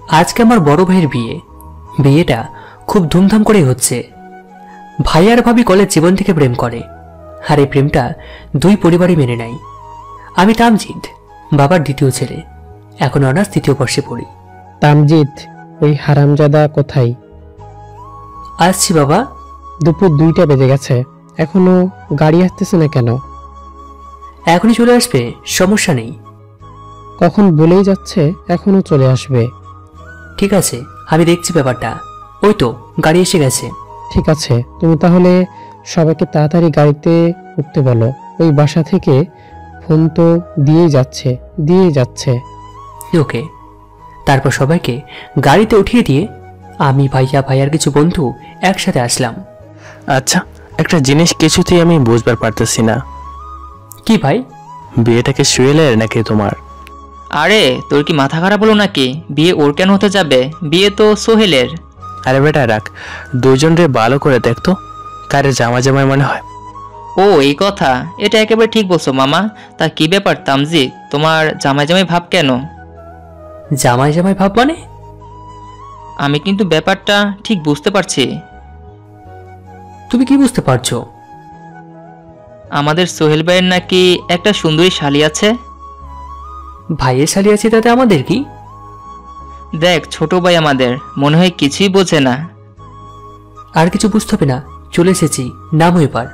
আজকে আমার বড় ভাইয়ের বিয়ে। বিয়েটা খুব ধুমধাম করে হচ্ছে। ভাই আর ভাবি কলেজ জীবন থেকে প্রেম করে, আর এই প্রেমটা দুই পরিবারই মেনে নেয়। আমি তামজিদ, বাবার দ্বিতীয় ছেলে, এখন অনার্স তৃতীয় বর্ষে পড়ি। তামজিদ, ওই হারামজাদা কোথায়? আসছি বাবা। দুপুর 2টা বেজে গেছে, এখনো গাড়ি আসতেছে না কেন? এখনই চলে আসবে, সমস্যা নেই। কখন বলেই যাচ্ছে এখনো চলে আসবে। ঠিক আছে, আমি দেখছি ব্যাপারটা। ওই তো গাড়ি এসে গেছে। ঠিক আছে, তুমি তাহলে সবাইকে তাড়াতাড়ি গাড়িতে উঠতে বলো। ওই বাসা থেকে ফোন তো দিয়েই যাচ্ছে। ওকে। তারপর সবাইকে গাড়িতে উঠিয়ে দিয়ে আমি, ভাইয়ার কিছু বন্ধু একসাথে আসলাম। আচ্ছা, একটা জিনিস কিছুতেই আমি বুঝবার পারতেছি না। কি ভাই? বিয়েটাকে সুয়েলের নাকি তোমার? আরে তোর কি মাথা খারাপ হলো নাকি? বিয়ে ওর কেন হতে যাবে? বিয়ে তো সোহেলের। আরে বেটা রাখ, দুজন রে ভালো করে দেখতো, কারে জামাই মনে হয়। ও এই কথা, এটা একেবারে ঠিক বলছো মামা। তা কি ব্যাপার তামজিদ, তোমার জামাই ভাব কেন? জামাই ভাব মানে? আমি কিন্তু ব্যাপারটা ঠিক বুঝতে পারছি। তুমি কি বুঝতে পারছো? আমাদের সোহেল ভাইয়ের নাকি একটা সুন্দরী শালী আছে। ভাইয়ের শালী আছে, তাতে আমাদের কি? দেখ ছোট ভাই আমাদের, মনে হয় কিছুই বোঝে না। আর কিছু বুঝতে হবে না, চলে এসেছি, নামো এবার।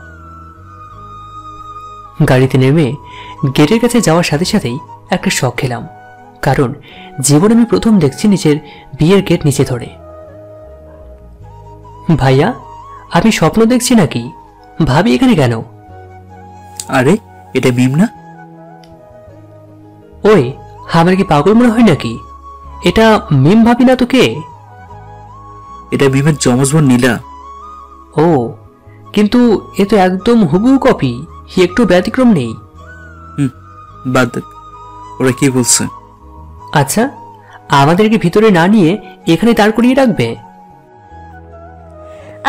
গাড়িতে নেমে গেটের কাছে যাওয়ার সাথে সাথেই একটা শক খেলাম, কারণ জীবনে আমি প্রথম দেখছি নিজের বিয়ের গেট নিচে ধরে। ভাইয়া, আমি স্বপ্ন দেখছি নাকি? ভাবি এখানে কেন? আরে এটা মিম না? ওই, আমার কি পাগল মনে হয় নাকি? এটা মিম ভাবি না তো কে? এটা মিমের যমজ বোন নীলা। ও, কিন্তু এ তো একদম হুবহু কপি, একটু ব্যতিক্রম নেই। বাদ দেখ, ওরা কি বলছে। আচ্ছা, আমাদেরকে ভিতরে না নিয়ে এখানে দাঁড় করিয়ে রাখবে?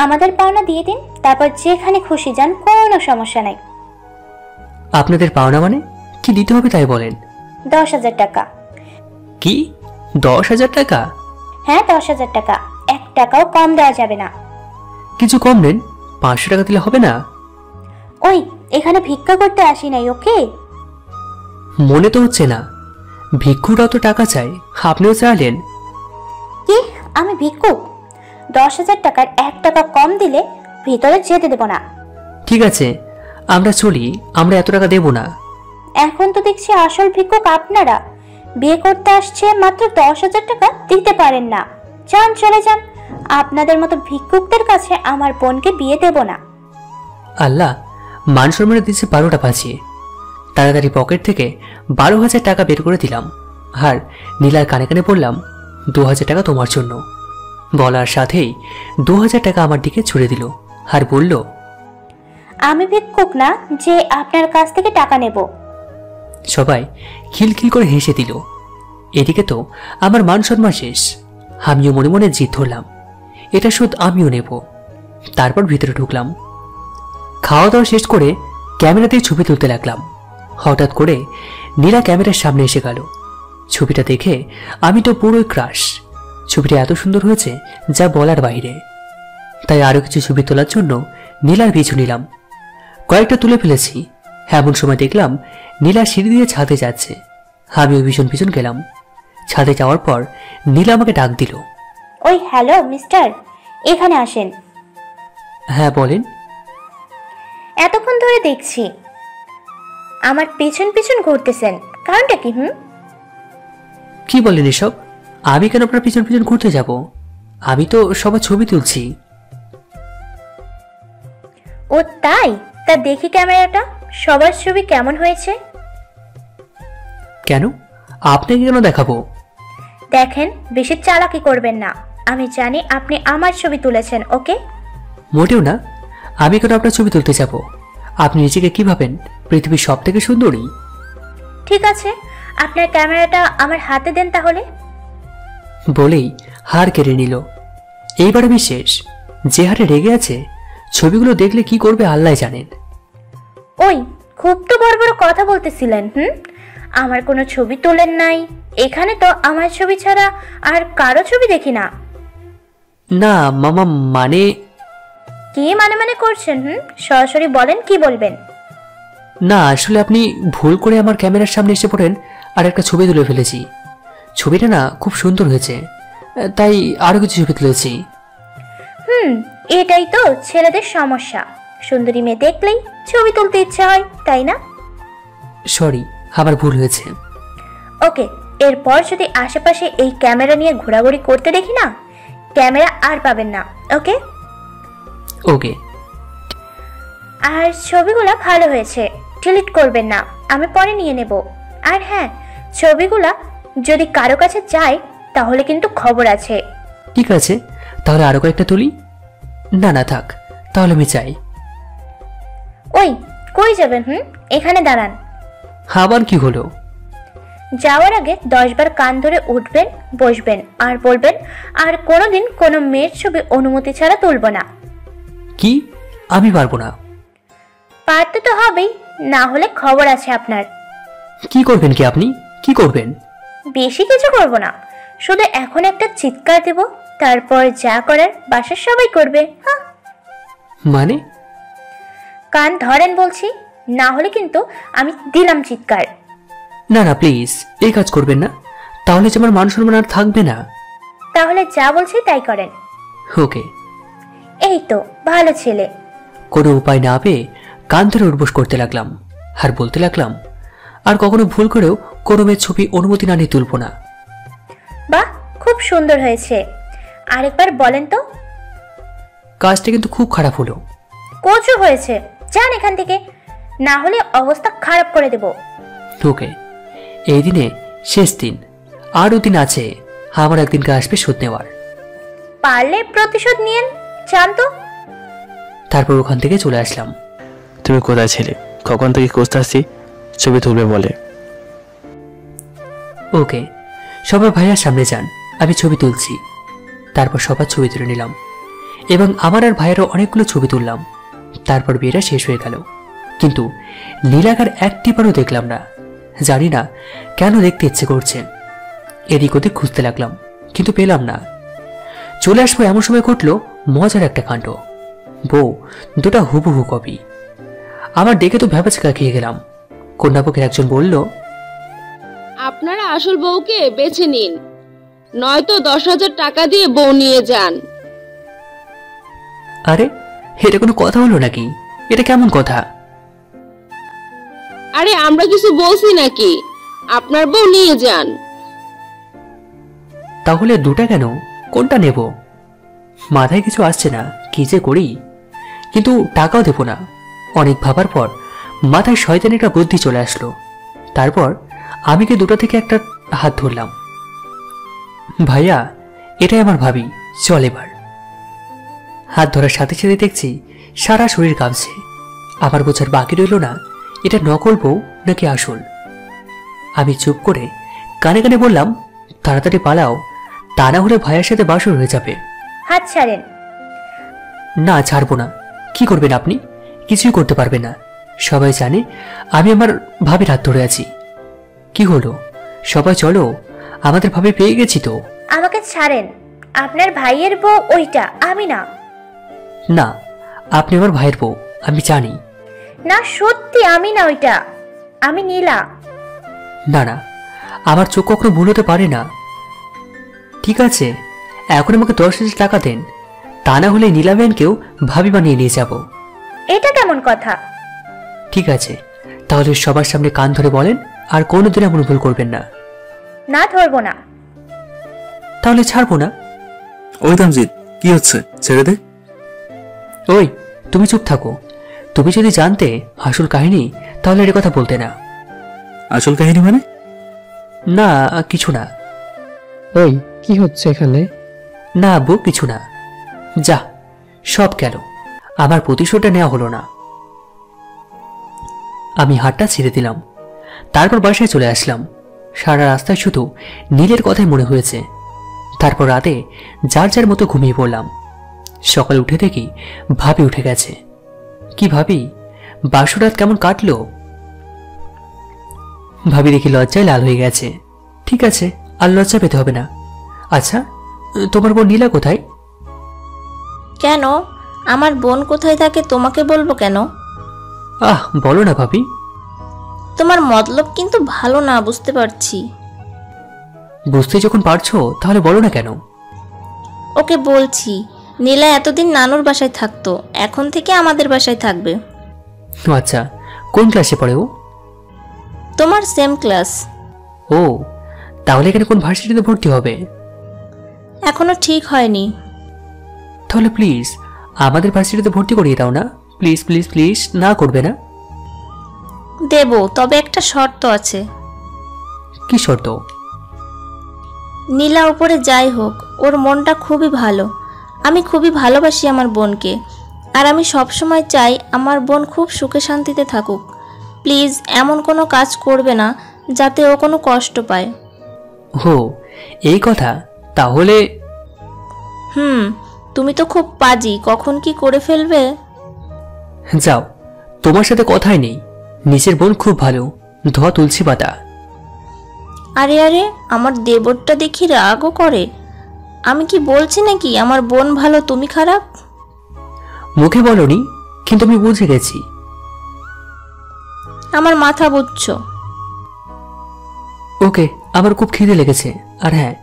আমাদের পাওনা দিয়ে দিন, তারপর যেখানে খুশি যান, কোনো সমস্যা নাই। আপনাদের পাওনা মানে কি দিতে হবে তাই বলেন। 10,000 টাকা। কি, 10,000 টাকা? হ্যাঁ 10,000 টাকা, 1 টাকাও কম দেওয়া যাবে না। কিছু কম নেন, 500 টাকা দিলে হবে না? ওই, এখানে ভিক্ষা করতে আসি নাই, ওকে? মনে তো হচ্ছে না, ভিক্ষুরাও তো টাকা চাই, আপনিও চাইলেন। কি, আমি ভিক্ষুক? 10,000 টাকার 1 টাকা কম দিলে ভিতরে যেতে দেব না। ঠিক আছে, আমরা চলি, আমরা এত টাকা দেব না। এখন তো দেখছি আসল ভিক্ষুক আপনারা। বিয়ে করতে আসছে, মাত্র 10,000 টাকা দিতে পারেন না। যান, চলে যান। আপনাদের মতো ভিক্ষুকদের কাছে আমার বোনকে বিয়ে দেব না। আল্লাহ, মান সম্মানে দিচ্ছে 12টা বাজিয়ে। তাড়াতাড়ি পকেট থেকে 12,000 টাকা বের করে দিলাম, আর নীলার কানে কানে বললাম, 2,000 টাকা তোমার জন্য। বলার সাথেই 2,000 টাকা আমার দিকে ছুড়ে দিল, আর বলল, আমি ভিক্ষুক না যে আপনার কাছ থেকে টাকা নেব। সবাই খিলখিল করে হেসে দিল। এদিকে তো আমার মান সম্মান শেষ। আমিও মনে মনে জিদ ধরলাম, এটা শুধু আমিও নেব। তারপর ভিতরে ঢুকলাম। খাওয়া দাওয়া শেষ করে ক্যামেরা দিয়ে ছবি তুলতে লাগলাম। হঠাৎ করে নীলা ক্যামেরার সামনে এসে গেল। ছবিটা দেখে আমি তো পুরোই ক্রাশ। ছবিটা এত সুন্দর হয়েছে যা বলার বাইরে। তাই আরো কিছু ছবি তোলার জন্য নীলার পিছু নিলাম। কয়েকটা তুলে ফেলেছি। এমন সময় দেখলাম নীলা সিঁড়ি দিয়ে ছাদে যাচ্ছে। আমিও পিছন পিছন গেলাম। ছাদে যাওয়ার পর নীলা আমাকে ডাক দিল। ওই, হ্যালো মিস্টার, এখানে আসেন। হ্যাঁ বলেন। এতক্ষণ ধরে দেখছি আমার পিছন পিছন ঘুরতেছেন, কারণটা কি? কি বলেন এসব? আমি কেন আপনার পিছন পিছন ঘুরতে যাব? আমি তো সবার ছবি তুলছি। ও তাই? তা দেখি ক্যামেরাটা, সবার ছবি কেমন হয়েছে। কেন, আপনাকে কেন দেখাবো? দেখেন, বেশি চালাকি করবেন না। আমি জানি আপনি আমার ছবি তুলেছেন, ওকে? মোটেও না। আমি কেন আপনার ছবি তুলতে যাব? আপনি নিজেকে কি ভাবেন, পৃথিবীর সব থেকে সুন্দরী? ঠিক আছে, আপনার ক্যামেরাটা আমার হাতে দেন তাহলে। বলেই হার কেড়ে নিল। এইবার আমি শেষ। যে হারে রেগে আছে, ছবিগুলো দেখলে কি করবে আল্লাহ জানেন। ওই, খুব তো বড় বড় কথা বলতেছিলেন। আমার কোনো ছবি তোলেন নাই। এখানে তো আমার ছবি ছাড়া আর কারো ছবি দেখি না। না মামা, মানে কি মানে মানে করছেন? সরাসরি বলেন, কি বলবেন? না, আসলে আপনি ভুল করে আমার ক্যামেরার সামনে এসে পড়েন আর একটা ছবি তুলে ফেলেছি। ছবিটা না খুব সুন্দর হয়েছে, তাই আরো কিছু ছবি তুলেছি। এটাই তো ছেলেদের সমস্যা, সুন্দরী মেয়ে দেখলেই ছবি তুলতে ইচ্ছে হয়, তাই না? সরি, আমার ভুল হয়েছে। ওকে, এরপর যদি আশেপাশে এই ক্যামেরা নিয়ে ঘোরাঘুরি করতে দেখি না, ক্যামেরা আর পাবেন না। ওকে ওকে। আর ছবিগুলা ভালো হয়েছে, ডিলিট করবেন না, আমি পরে নিয়ে নেব। আর হ্যাঁ, ছবিগুলা যদি কারো কাছে যায় তাহলে কিন্তু খবর আছে। ঠিক আছে, তাহলে আরো কয়েকটা তুলি। না না থাক, তাহলে আমি চাই। ওই কই যাবেন? এখানে দাঁড়ান। আবার কি হলো? যাওয়ার আগে 10 বার কান ধরে উঠবেন, বসবেন আর বলবেন, আর কোনোদিন কোনো মেয়ের ছবি অনুমতি ছাড়া তুলব না। কি? আমি পারবো না। পারতে তো হবেই, না হলে খবর আছে আপনার। কি করবেন কি আপনি? কি করবেন? বেশি কিছু করব না, শুধু এখন একটা চিৎকার দেব, তারপর যা করার বাসার সবাই করবে। হ্যাঁ, মানে? কান ধরেন বলছি, না হলে কিন্তু আমি দিলাম চিৎকার। না না প্লিজ, এই কাজ করবেন না, তাহলে যে আমার মান সম্মান আর থাকবে না। তাহলে যা বলছি তাই করেন। ওকে। এই তো ভালো ছেলে। কোনো উপায় না পেয়ে কান ধরে উঠবোস করতে লাগলাম আর বলতে লাগলাম, আর কখনো ভুল করেও কোনো মেয়ের ছবি অনুমতি না নিয়ে তুলবো না। বাহ, খুব সুন্দর হয়েছে, আরেকবার বলেন তো। কাজটা কিন্তু খুব খারাপ হলো। কচু হয়েছে, যান এখান থেকে, না হলে অবস্থা খারাপ করে দেব। ওকে, এই দিনে শেষ দিন, আরও দিন আছে, আমার একদিনকে আসবে শোধ নেওয়ার। পারলে প্রতিশোধ নিয়েন, চান তো। তারপর ওখান থেকে চলে আসলাম। তুমি কোথায় ছিলে? কখন থেকে খুঁজতে আসছি ছবি তুলবে বলে। ওকে, সবার ভাইয়ার সামনে যান, আমি ছবি তুলছি। তারপর সবার ছবি তুলে নিলাম এবং আমার আর ভাইয়েরও অনেকগুলো ছবি তুললাম। তারপর বিয়েটা শেষ হয়ে গেল, কিন্তু নীলাকার একটিবারও দেখলাম না। জানি না কেন দেখতে ইচ্ছে করছে। এদিক ওদিক খুঁজতে লাগলাম, কিন্তু পেলাম না। চলে আসবো এমন সময় ঘটলো মজার একটা কাণ্ড। বউ দুটা হুবহু কপি। আমার দেখে তো ভ্যাবাচকা খেয়ে গেলাম। কন্যাপক্ষের একজন বলল, আপনারা আসল বউকে বেছে নিন, নয়তো 10,000 টাকা দিয়ে বউ নিয়ে যান। আরে এটা কোনো কথা হলো নাকি? এটা কেমন কথা? আরে আমরা কিছু বলছি নাকি? আপনার বউ নিয়ে যান। তাহলে দুটা কেন? কোনটা নেব? মাথায় কিছু আসছে না, কি যে করি। কিন্তু টাকাও দেব না। অনেক ভাবার পর মাথায় শয়তানের একটা বুদ্ধি চলে আসলো। তারপর আমি কি দুটো থেকে একটা হাত ধরলাম। ভাইয়া, এটাই আমার ভাবি, চল এবার। হাত ধরার সাথে সাথে দেখছি সারা শরীর কাঁপছে। আমার বোঝার বাকি রইল না এটা নকল বউ নাকি আসল। আমি চুপ করে কানে কানে বললাম, তাড়াতাড়ি পালাও, তা না হলে ভাইয়ের সাথে বাসর হয়ে যাবে। হাত ছাড়েন। না, ছাড়বো না। কি করবেন আপনি? কিছুই করতে পারবেন না। সবাই জানে আমি আমার ভাবির হাত ধরে আছি। কি হলো? সবাই চলো, আমাদের ভাবে পেয়ে গেছি তো। আমাকে ছাড়েন, আপনার ভাইয়ের বউ ওইটা, আমি না। না, আপনি আমার ভাইয়ের বউ, আমি জানি। না সত্যি আমি না ওইটা, আমি নীলা। না না, আমার চোখ কখনো ভুল হতে পারে না। ঠিক আছে, এখন আমাকে 10,000 টাকা দেন, তা না হলে নীলা ব্যানকেও ভাবি বানিয়ে নিয়ে যাব। এটা কেমন কথা? ঠিক আছে, তাহলে সবার সামনে কান ধরে বলেন আর কোনোদিন এমন ভুল করবেন না। না, ধরবো না। তাহলে ছাড়বো না। ওই তামজিৎ, কি হচ্ছে? ছেড়ে দে। ওই তুমি চুপ থাকো। তুমি যদি জানতে আসল কাহিনী তাহলে এর কথা বলতে না। আসল কাহিনী মানে? না কিছু না। ওই কি হচ্ছে এখানে? না আব্বু, কিছু না। যা, সব গেল, আমার প্রতিশোধটা নেওয়া হলো না। আমি হাতটা ছেড়ে দিলাম। তারপর বাসায় চলে আসলাম। সারা রাস্তায় শুধু নীলের কথাই মনে হয়েছে। তারপর রাতে যার যার মতো ঘুমিয়ে পড়লাম। সকালে উঠে দেখি ভাবি উঠে গেছে। কি ভাবি, বাসরাত কেমন কাটলো? ভাবি দেখি লজ্জায় লাল হয়ে গেছে। ঠিক আছে, আর লজ্জা পেতে হবে না। আচ্ছা, তোমার বোন নীলা কোথায়? কেন? আমার বোন কোথায় থাকে তোমাকে বলবো কেন? বলো না ভাবি। তোমার মতলব কিন্তু ভালো না, বুঝতে পারছি। বুঝতে যখন পারছো তাহলে বলো না কেন? ওকে বলছি, নীলা এতদিন নানুর বাসায় থাকতো, এখন থেকে আমাদের বাসায় থাকবে। আচ্ছা, কোন ক্লাসে পড়ে ও? তোমার সেম ক্লাস। ও, তাহলে এখানে কোন ভার্সিটিতে ভর্তি হবে? এখনো ঠিক হয়নি। তাহলে প্লিজ আমাদের ভার্সিটিতে ভর্তি করিয়ে দাও না। প্লিজ প্লিজ প্লিজ, না করবে না? দেব, তবে একটা শর্ত আছে। কি শর্ত? নীলা উপরে যাই হোক, ওর মনটা খুবই ভালো। আমি খুবই ভালোবাসি আমার বোনকে, আর আমি সবসময় চাই আমার বোন খুব সুখে শান্তিতে থাকুক। প্লিজ এমন কোনো কাজ করবে না যাতে ও কোনো কষ্ট পায়। হো, এই কথা। তাহলে তুমি তো খুব পাজি, কখন কি করে ফেলবে। যাও, তোমার সাথে কথাই নেই। নিচের বোন খুব ভালো, ধোয়া তুলসী পাতা। আরে আরে, আমার দেবরটা দেখি রাগও করে। আমি কি বলছি নাকি আমার বোন ভালো তুমি খারাপ? মুখে বলনি, কিন্তু আমি বুঝে গেছি। আমার মাথা বুঝছো। ওকে, আমার খুব খিদে লেগেছে। আর হ্যাঁ,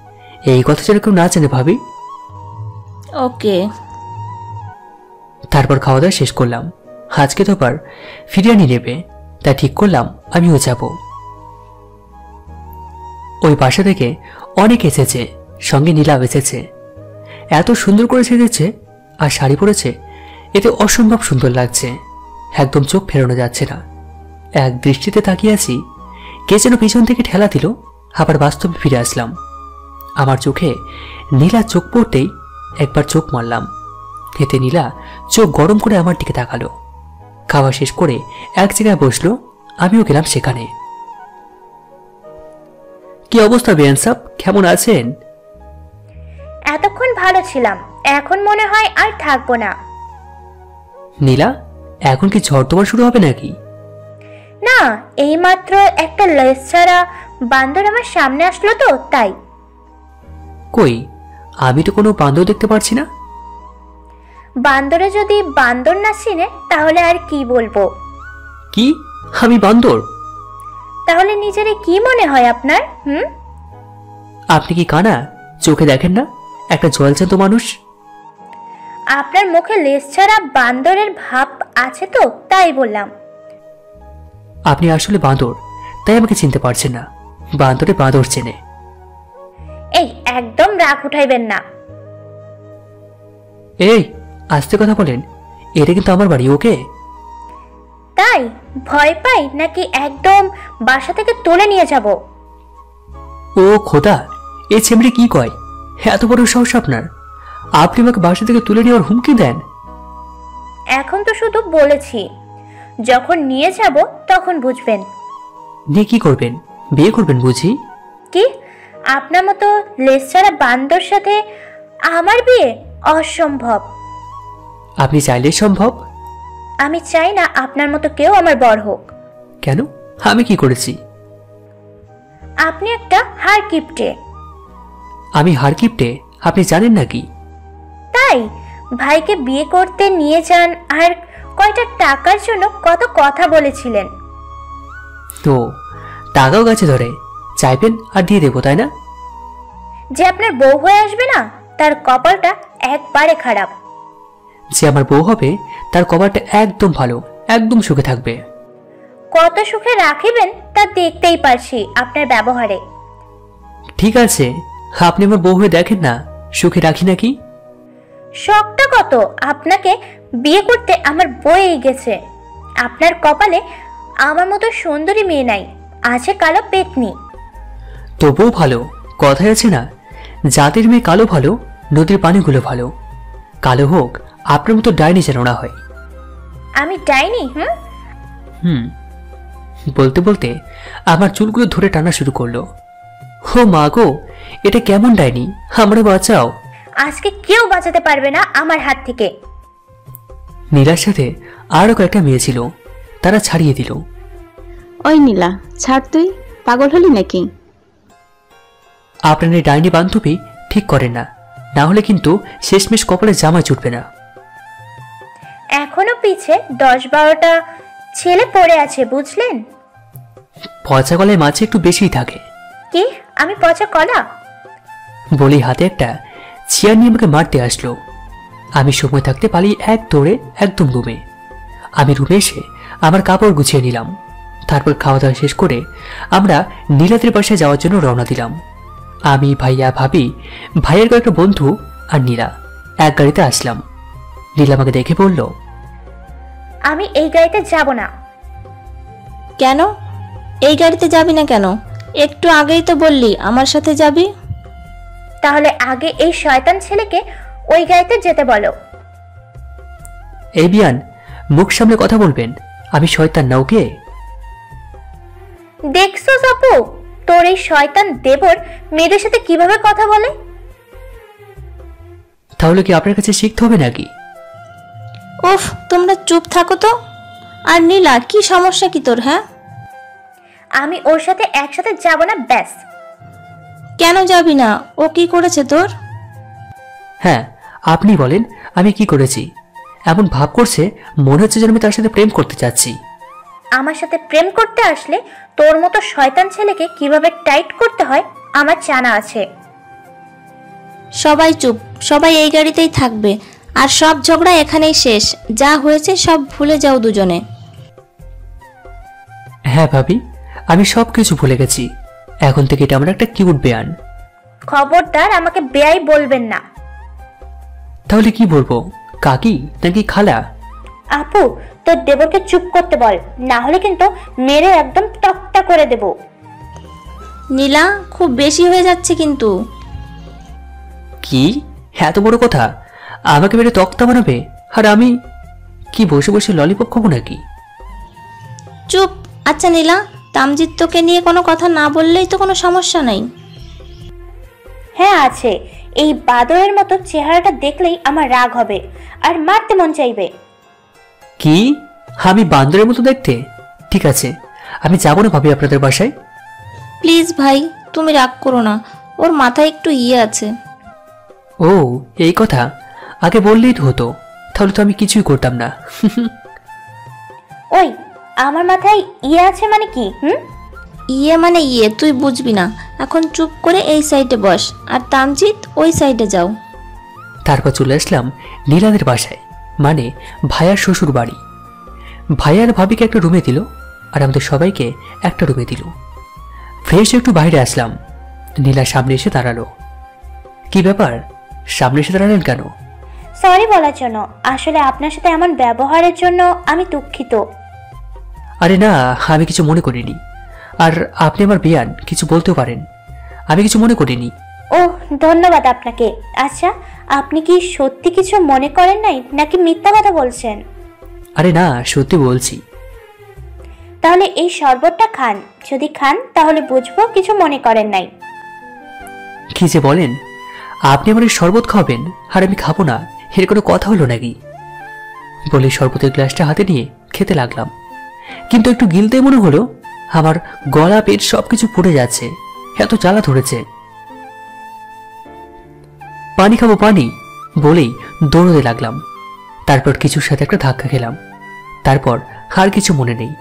এই কথা যেন কেউ না জানে ভাবি। ওকে। তারপর খাওয়া দাওয়া শেষ করলাম। আজকে তো আবার বিরিয়ানি নেবে, তাই ঠিক করলাম আমিও যাব। ওই বাসা থেকে অনেক এসেছে, সঙ্গে নীলাও এসেছে। এত সুন্দর করে সেজেছে আর শাড়ি পরেছে, এতে অসম্ভব সুন্দর লাগছে। একদম চোখ ফেরানো যাচ্ছে না। এক দৃষ্টিতে তাকিয়ে আছি, কে যেন পিছন থেকে ঠেলা দিল, আবার বাস্তবে ফিরে আসলাম। আমার চোখে নীলা চোখ পড়তেই একবার চোখ মারলাম। এতে নীলা চোখ গরম করে আমার দিকে তাকালো। খাওয়া শেষ করে এক জায়গায় বসলো, আমিও গেলাম সেখানে। কি অবস্থা বেয়ান সাহেব, কেমন আছেন? এতক্ষণ ভালো ছিলাম, এখন মনে হয় আর থাকবো না। নীলা, এখন কি ঝড় তোমার শুরু হবে নাকি? না, এইমাত্র একটা লেজ ছাড়া বান্দর আমার সামনে আসলো তো তাই। কই, আমি তো কোনো বান্দর দেখতে পারছি না। বান্দরে যদি বান্দর না চিনে তাহলে আর কি বলবো। কি, আমি বান্দর? তাহলে নিজেরে কি মনে হয় আপনার? আপনি কি কানা, চোখে দেখেন না একটা জলজান্ত মানুষ? আপনার মুখে লেজ ছাড়া বান্দরের ভাব আছে তো তাই বললাম। আপনি আসলে বান্দর, তাই আমাকে চিনতে পারছেন না। বান্দরে বাঁদর চেনে। এই একদম রাগ উঠাইবেন না। এই, আস্তে কথা বলেন, এটা কিন্তু আমার বাড়ি। ওকে? তাই ভয় পাই নাকি একদম বাসা থেকে তুলে নিয়ে যাব? ও খোদা, এই ছেমড়ে কি কয়? এত বড় সাহস আপনার! আপনি আমাকে বাসা থেকে তুলে নেওয়ার হুমকি দেন? এখন তো শুধু বলেছি, যখন নিয়ে যাব তখন বুঝবেন। নিয়ে কি করবেন? বিয়ে করবেন বুঝি? কি, আপনার মতো লেজ ছাড়া বান্দর সাথে আমার বিয়ে? অসম্ভব। আপনি চাইলে সম্ভব। আমি চাই না আপনার মতো কেউ আমার বর হোক। কেন, আমি কি করেছি? আপনি একটা হার কিপটে। আমি হার কিপটে, আপনি জানেন নাকি? তাই ভাইকে বিয়ে করতে নিয়ে যান, আর কয়টা টাকার জন্য কত কথা বলেছিলেন। তো টাকাও গাছে ধরে, চাইবেন আর দিয়ে দেবো, তাই না? যে আপনার বউ হয়ে আসবে না, তার কপালটা একবারে খারাপ। যে আমার বউ হবে তার কপালটা একদম ভালো, একদম সুখে থাকবে। কত সুখে রাখিবেন তা দেখতেই পারছি আপনার ব্যবহারে। ঠিক আছে, আপনি আমার বউ হয়ে দেখেন না সুখে রাখি নাকি। শখটা কত আপনাকে বিয়ে করতে আমার বয়েই গেছে। আপনার কপালে আমার মতো সুন্দরী মেয়ে নাই, আছে কালো পেতনি। তবুও ভালো, কথায় আছে না, জাতের মেয়ে কালো ভালো, নদীর পানিগুলো ভালো। কালো হোক, আপনার মতো ডাইনি যেন না হয়। আমি ডাইনি? বলতে বলতে আমার চুলগুলো ধরে টানা শুরু করলো। ও মা গো, এটা কেমন ডাইনি, আমরা বাঁচাও। আজকে কেউ বাঁচাতে পারবে না আমার হাত থেকে। নীলার সাথে আরো কয়েকটা মেয়ে ছিল, তারা ছাড়িয়ে দিল। ওই নীলা, ছাড় তুই। পাগল হলি নাকি? আপনার এই ডাইনি বান্ধবী ঠিক করেন না, না হলে কিন্তু শেষমেশ কপালে জামা জুটবে না। এখনো পিছে 10-12টা ছেলে পড়ে আছে, বুঝলেন? পচা গলায় মাছে একটু বেশিই থাকে। কি আমি পচা কলা? বলি হাতে একটা চেয়ার নিয়ে আমাকে মারতে আসলো। আমি সময় থাকতে পালিয়ে এক দৌড়ে একদম রুমে। আমি রুমে এসে আমার কাপড় গুছিয়ে নিলাম। তারপর খাওয়া দাওয়া শেষ করে আমরা নীলাদের বাসায় যাওয়ার জন্য রওনা দিলাম। আমি, ভাইয়া, ভাবি, ভাইয়ের কয়েকটা বন্ধু আর নীলা এক গাড়িতে আসলাম। নীলা আমাকে দেখে বলল, আমি এই গাড়িতে যাব না। কেন এই গাড়িতে যাবি না কেন? একটু আগেই তো বললি আমার সাথে যাবি। তাহলে আগে এই শয়তান ছেলেকে ওই গাড়িতে যেতে বলো। এই বিয়ান, মুখ সামনে কথা বলবেন। আমি শয়তান না, ওকে? দেখছো আপু, তোর এই শয়তান দেবর মেয়েদের সাথে কিভাবে কথা বলে। তাহলে কি আপনার কাছে শিখতে হবে নাকি? উফ, তোমরা চুপ থাকো তো। আর নীলা, কি সমস্যা কি তোর? হ্যাঁ, আমি ওর সাথে একসাথে যাব না, ব্যাস। কেন যাবি না? ও কি করেছে তোর? হ্যাঁ, আপনি বলেন আমি কি করেছি? এমন ভাব করছে মনে হচ্ছে যেন আমি তার সাথে প্রেম করতে চাচ্ছি। আমার সাথে প্রেম করতে আসলে তোর মতো শয়তান ছেলেকে কিভাবে টাইট করতে হয় আমার জানা আছে। সবাই চুপ, সবাই এই গাড়িতেই থাকবে। আর সব ঝগড়া এখানেই শেষ। যা হয়েছে সব ভুলে যাও দুজনে। হ্যাঁ ভাবি, আমি সবকিছু ভুলে গেছি। এখন থেকে এটা আমার একটা কিউট বেয়ান। খবরদার আমাকে বেয়াই বলবেন না। তাহলে কি বলবো, কাকি নাকি খালা? আপু, তোর দেবরকে চুপ করতে বল, না হলে কিন্তু মেরে একদম টকটা করে দেব। নীলা, খুব বেশি হয়ে যাচ্ছে কিন্তু। কি এত বড় কথা? আমাকে মেরে তক্তা বানাবে? আর আমি কি বসে বসে ললিপপ খাবো নাকি? চুপ। আচ্ছা নীলা, তামজিৎ তোকে নিয়ে কোনো কথা না বললেই তো কোনো সমস্যা নেই। হ্যাঁ আছে, এই বাদরের মতো চেহারাটা দেখলেই আমার রাগ হবে আর মারতে মন চাইবে। কি আমি বান্দরের মতো দেখতে? ঠিক আছে, আমি যাবো না ভাবি আপনাদের বাসায়। প্লিজ ভাই, তুমি রাগ করো না। ওর মাথায় একটু আছে। ও এই কথা, আগে বললেই তো হতো, তাহলে তো আমি কিছুই করতাম না। ওই, আমার মাথায় আছে মানে কি? মানে তুই বুঝবি না। এখন চুপ করে এই সাইডে বস, আর তামজিৎ ওই সাইডে যাও। তারপর চলে আসলাম নীলাদের বাসায়, মানে ভাইয়ার শ্বশুর বাড়ি। ভাইয়ার ভাবিকে একটা রুমে দিল আর আমাদের সবাইকে একটা রুমে দিল। ফ্রেশ একটু বাইরে আসলাম। নীলা সামনে এসে দাঁড়ালো। কি ব্যাপার, সামনে এসে দাঁড়ালেন কেন? সরি বলার জন্য। আসলে আপনার সাথে এমন ব্যবহারের জন্য আমি দুঃখিত। আরে না, আমি কিছু মনে করিনি। আর আপনি আমার বিয়ান, কিছু বলতেও পারেন, আমি কিছু মনে করিনি। ও ধন্যবাদ আপনাকে। আচ্ছা, আপনি কি সত্যি কিছু মনে করেন নাই নাকি মিথ্যা কথা বলছেন? আরে না, সত্যি বলছি। তাহলে এই শরবতটা খান, যদি খান তাহলে বুঝবো কিছু মনে করেন নাই। কি যে বলেন, আপনি আমার এই শরবত খাবেন আর আমি খাবো না, এর কোনো কথা হলো নাকি? বলে শরবতের গ্লাসটা হাতে নিয়ে খেতে লাগলাম। কিন্তু একটু গিলতে মনে হলো আমার গলা, পেট সবকিছু পড়ে যাচ্ছে, এত জ্বালা ধরেছে। পানি খাবো পানি বলেই দৌড়তে লাগলাম। তারপর কিছুর সাথে একটা ধাক্কা খেলাম। তারপর আর কিছু মনে নেই।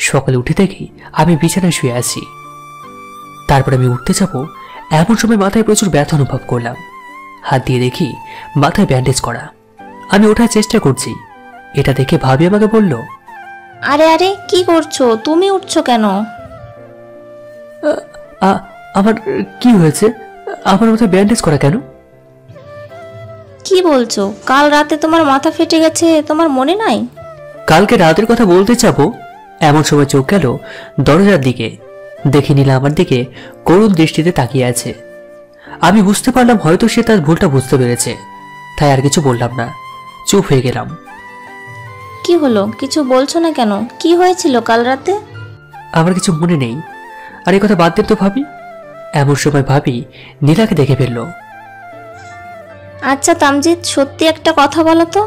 সকালে উঠে দেখি আমি বিছানায় শুয়ে আছি। তারপর আমি উঠতে যাব, এমন সময় মাথায় প্রচুর ব্যথা অনুভব করলাম। হাত দিয়ে দেখি মাথায় ব্যান্ডেজ করা। আমি ওঠার চেষ্টা করছি, এটা দেখে ভাবি আমাকে বলল, আরে আরে, কি করছো? তুমি উঠছো কেন? আমার কি হয়েছে? আমার মাথায় ব্যান্ডেজ করা কেন? কি বলছো? কাল রাতে তোমার মাথা ফেটে গেছে, তোমার মনে নাই? কালকে রাতের কথা বলতে চাবো, এমন সময় চোখ গেল দরজার দিকে। দেখে নিলাম আমার দিকে করুণ দৃষ্টিতে তাকিয়ে আছে। আমি বুঝতে পারলাম হয়তো সে তার ভুলটা বুঝতে পেরেছে, তাই আর কিছু বললাম না, চুপ হয়ে গেলাম। কি হলো? কিছু বলছো না কেন? কি হয়েছিল কাল রাতে? আমার কিছু মনে নেই। আর এই কথা বাদ দেন তো ভাবি। এমন সময় ভাবি নীলাকে দেখে ফেললো। আচ্ছা তামজিৎ, সত্যি একটা কথা বলো তো।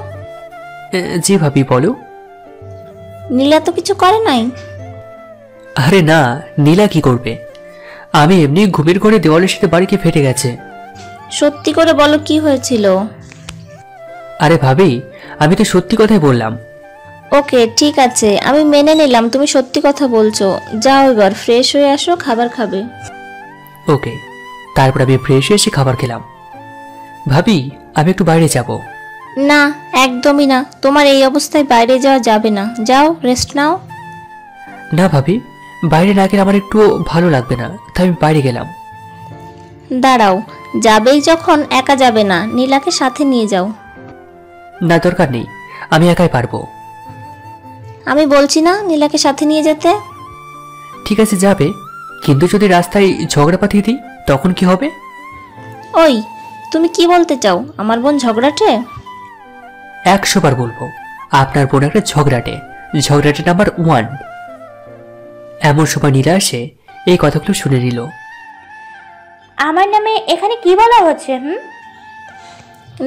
জি ভাবি, বলো। নীলা তো কিছু করে নাই? আরে না, নীলা কি করবে? আমি এমনি ঘুমের ঘরে দেওয়ালের সাথে বাড়ি গিয়ে ফেটে গেছে। সত্যি করে বলো কি হয়েছিল? আরে ভাবি, আমি তো সত্যি কথাই বললাম। ওকে ঠিক আছে, আমি মেনে নিলাম তুমি সত্যি কথা বলছো। যাও এবার ফ্রেশ হয়ে আসো, খাবার খাবে। ওকে। তারপর আমি ফ্রেশ হয়ে এসে খাবার খেলাম। ভাবি, আমি একটু বাইরে যাব। না একদমই না, তোমার এই অবস্থায় বাইরে যাওয়া যাবে না। যাও রেস্ট নাও। না ভাবি, বাইরে না গেলে আমার একটু ভালো লাগবে না, তাই আমি বাইরে গেলাম। দাঁড়াও, যাবেই যখন একা যাবে না, নীলাকে সাথে নিয়ে যাও। না, দরকার নেই, আমি একাই পারবো। আমি বলছি না নীলাকে সাথে নিয়ে যেতে? ঠিক আছে যাবে, কিন্তু যদি রাস্তায় ঝগড়া পাঠিয়ে দিই তখন কি হবে? ওই তুমি কি বলতে চাও? আমার বোন ঝগড়াটে? 100 বার বলবো, আপনার বোন একটা ঝগড়াটে, ঝগড়াটে নাম্বার 1। এমন সময় নীলা এসে এই কথাগুলো শুনে নিল। আমার নামে এখানে কি বলা হচ্ছে?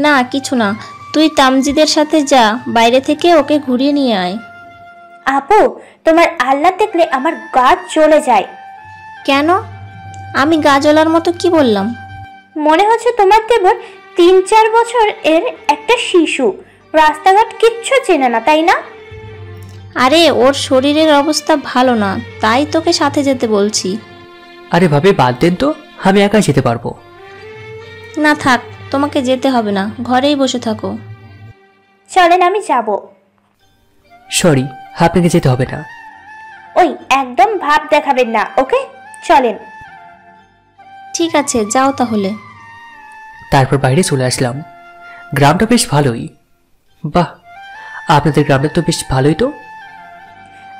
না কিছু না, তুই তামজিদের সাথে যা, বাইরে থেকে ওকে ঘুরিয়ে নিয়ে আয়। আপু, তোমার আল্লাহ দেখলে আমার গা চলে যায়। কেন? আমি গাজলার মতো কি বললাম? মনে হচ্ছে তোমার কেবল 3-4 বছর এর একটা শিশু, রাস্তাঘাট কিচ্ছু চেনে না, তাই না? আরে ওর শরীরের অবস্থা ভালো না, তাই তোকে সাথে যেতে বলছি। আরে ভাবে বাদ দেন তো, আমি একাই যেতে পারবো। না থাক, তোমাকে যেতে হবে না, ঘরেই বসে থাকো। চলেন আমি যাব। সরি, আপনাকে যেতে হবে না। ওই একদম ভাব দেখাবেন না, ওকে? চলেন। ঠিক আছে যাও তাহলে। তারপর বাইরে চলে আসলাম। গ্রামটা বেশ ভালোই। বাহ, আপনাদের গ্রামটা তো বেশ ভালোই তো।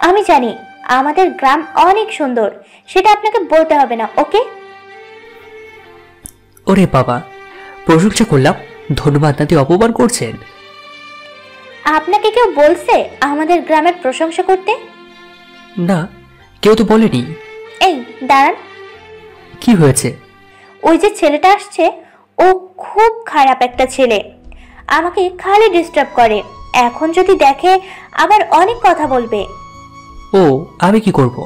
আমি জানি আমাদের গ্রাম অনেক সুন্দর, সেটা আপনাকে বলতে হবে না, ওকে? ওরে বাবা, প্রশংসা করলাম, ধন্যবাদ না দিয়ে অপমান করছেন। আপনাকে কেউ বলছে আমাদের গ্রামের প্রশংসা করতে? না, কেউ তো বলেনি। এই দাঁড়ান। কি হয়েছে? ওই যে ছেলেটা আসছে, ও খুব খারাপ একটা ছেলে, আমাকে খালি ডিস্টার্ব করে। এখন যদি দেখে আবার অনেক কথা বলবে। ও, আমি কি করব?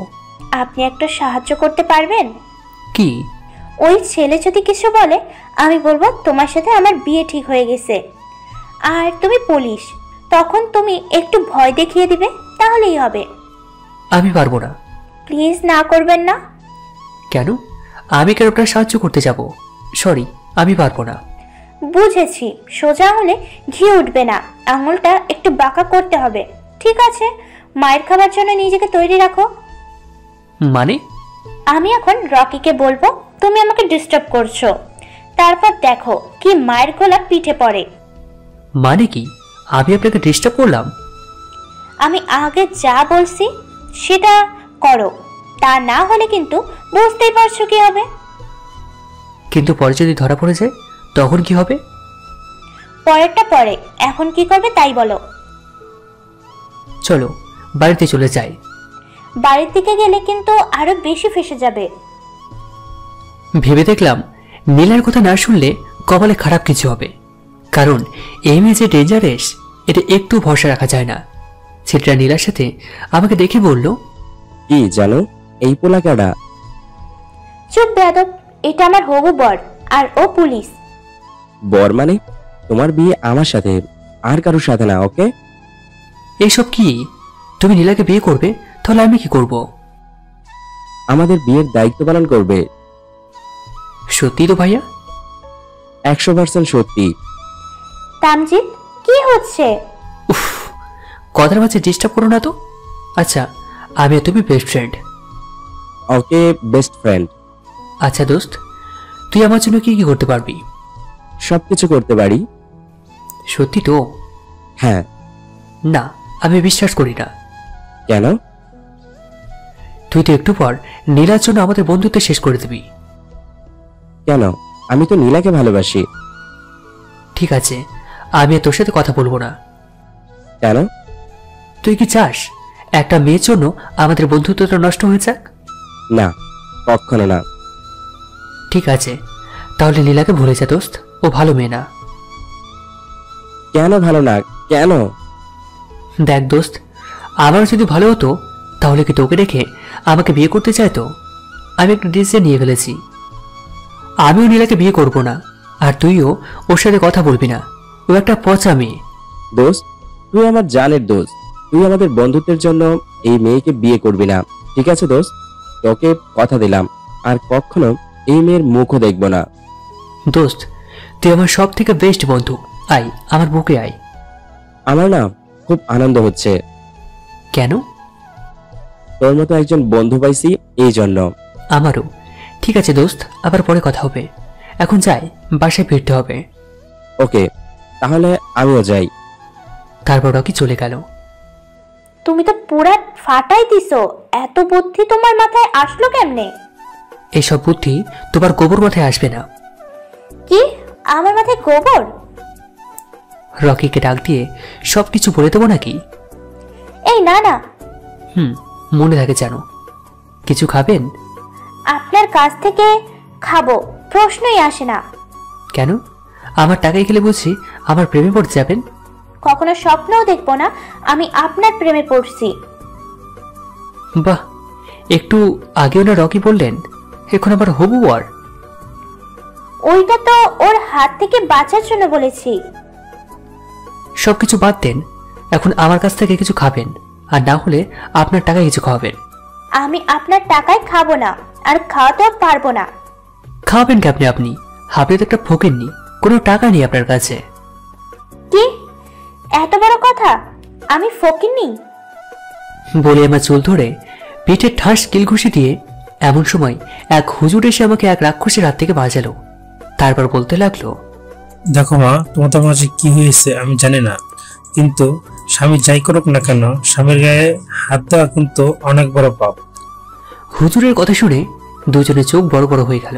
আপনি একটা সাহায্য করতে পারবেন? কি? ওই ছেলে যদি কিছু বলে, আমি বলবো তোমার সাথে আমার বিয়ে ঠিক হয়ে গেছে, আর তুমি পুলিশ, তখন তুমি একটু ভয় দেখিয়ে দিবে, তাহলেই হবে। আমি পারবো না। প্লিজ না করবেন না। কেন? আমি কেন আপনার সাহায্য করতে যাব? সরি, আমি পারবো না। বুঝেছি, সোজা হলে ঘি উঠবে না, আঙুলটা একটু বাঁকা করতে হবে। ঠিক আছে, মায়ের খাবার জন্য নিজেকে তৈরি রাখো। মানে? আমি এখন রকিকে বলবো তুমি আমাকে ডিস্টার্ব করছো, তারপর দেখো কি মায়ের গলা পিঠে পড়ে। মানে কি? আমি আপনাকে ডিস্টার্ব করলাম? আমি আগে যা বলছি সেটা করো, তা না হলে কিন্তু বুঝতেই পারছো কি হবে। কিন্তু পরে যদি ধরা পড়ে যায় তখন কি হবে? পরেরটা পরে, এখন কি করবে তাই বলো। চলো বাড়িতে চলে যাই। বাড়ির দিকে গেলে কিন্তু আরো বেশি ফেসে যাবে। ভেবে দেখলাম নীলার কথা না শুনলে কপালে খারাপ কিছু হবে, কারণ এই মেয়ে যে ডেঞ্জারাস এটা একটু ভরসা রাখা যায় না। ছেলেটা নীলার সাথে আমাকে দেখে বলল, কি জানো এই পোলা কেডা? চুপ বেয়াদব, এটা আমার হবু বর, আর ও পুলিশ। বর মানে? তোমার বিয়ে আমার সাথে, আর কারোর সাথে না, ওকে? এইসব কি? তুমি নীলাকে বিয়ে করবে? তাহলে আমি কি করব? আমাদের বিয়ের দায়িত্ব পালন করবে। সত্যি তো ভাইয়া? 100% সত্যি। তামজিদ, কি হচ্ছে? উফ, কথার মাঝে ডিস্টার্ব করো না তো। আচ্ছা, আমি আর তুমি বেস্ট ফ্রেন্ড। ওকে, বেস্ট ফ্রেন্ড। আচ্ছা দোস্ত, তুই আমার জন্য কি কি করতে পারবি? সবকিছু করতে পারি। সত্যি তো? হ্যাঁ। না, আমি বিশ্বাস করি না। কেন? তুই তো একটু পর নীলার জন্য আমাদের বন্ধুত্ব শেষ করে দিবি। কেন? আমি তো নীলাকে ভালোবাসি। ঠিক আছে, আমি আর তোর সাথে কথা বলবো না। কেন? তুই কি চাস একটা মেয়ের জন্য আমাদের বন্ধুত্বটা নষ্ট হয়ে যাক? না, কখনো না। ঠিক আছে, তাহলে নীলাকে ভুলে যা দোস্ত, ও ভালো মেয়ে না। কেন ভালো না? কেন? দেখ দোস্ত, আমার যদি ভালো হতো তাহলে কি তোকে রেখে আমাকে বিয়ে করতে চায় তো আমি একটা ডিসিশন নিয়ে ফেলেছি। আমিও নীলাকে বিয়ে করব না, আর তুইও ওর সাথে কথা বলবি না। ও একটা পচা মেয়ে। দোস্ত, তুই আমার জানের দোস্ত। তুই আমাদের বন্ধুত্বের জন্য এই মেয়েকে বিয়ে করবি না, ঠিক আছে দোস্ত? তোকে কথা দিলাম, আর কখনো এই মেয়ের মুখও দেখব না। দোস্ত, তুই আমার সব থেকে বেস্ট বন্ধু। আয়, আমার বুকে আয়। আমার না খুব আনন্দ হচ্ছে। কেন? তোর মতো একজন বন্ধু পাইছি, এই জন্য। আমারও। ঠিক আছে দোস্ত, আবার পরে কথা হবে। এখন যাই, বাসায় ফিরতে হবে। ওকে, তাহলে আমিও যাই। তারপর রকি চলে গেল। তুমি তো পুরা ফাটাই দিছো। এত বুদ্ধি তোমার মাথায় আসলো কেমনে? এসব বুদ্ধি তোমার গোবর মাথায় আসবে না। কি? আমার মাথায় গোবর? রকিকে ডাক দিয়ে সবকিছু বলে দেবো নাকি? এই না না, মনে থাকে জানো। কিছু খাবেন? আপনার কাছ থেকে খাবো, প্রশ্নই আসে না। কেন? আমার টাকায় খেলে বুঝছি আমার প্রেমে পড়ে যাবেন? কখনো স্বপ্নও দেখবো না আমি আপনার প্রেমে পড়ছি। বাহ, একটু আগেও না রকি বললেন, এখন আবার হবু আর। ওইটা তো ওর হাত থেকে বাঁচার জন্য বলেছি। সবকিছু বাদ দেন, এখন আমার কাছ থেকে কিছু খাবেন, আর না হলে আপনার টাকায় কিছু খাওয়াবেন। আমি আপনার টাকায় খাবো না, আর খাওয়াতেও পারবো না। খাওয়াবেন কি আপনি? আপনি তো একটা ফকিন্নি, কোনো টাকা নেই আপনার কাছে। কি এত বড় কথা? আমি ফকিন্নি? বলে আমার চুল ধরে পিঠে ঠাস কিলঘুষি দিয়ে এমন সময় এক হুজুর এসে আমাকে এক রাক্ষসের হাত থেকে বাঁচালো। তারপর বলতে লাগলো, দেখো মা, তোমাদের মাঝে কি হয়েছে আমি জানি না, কিন্তু স্বামী যাই করুক না কেন, স্বামীর গায়ে হাত দেওয়া কিন্তু অনেক বড় পাপ। হুজুরের কথা শুনে দুজনে চোখ বড় বড় হয়ে গেল।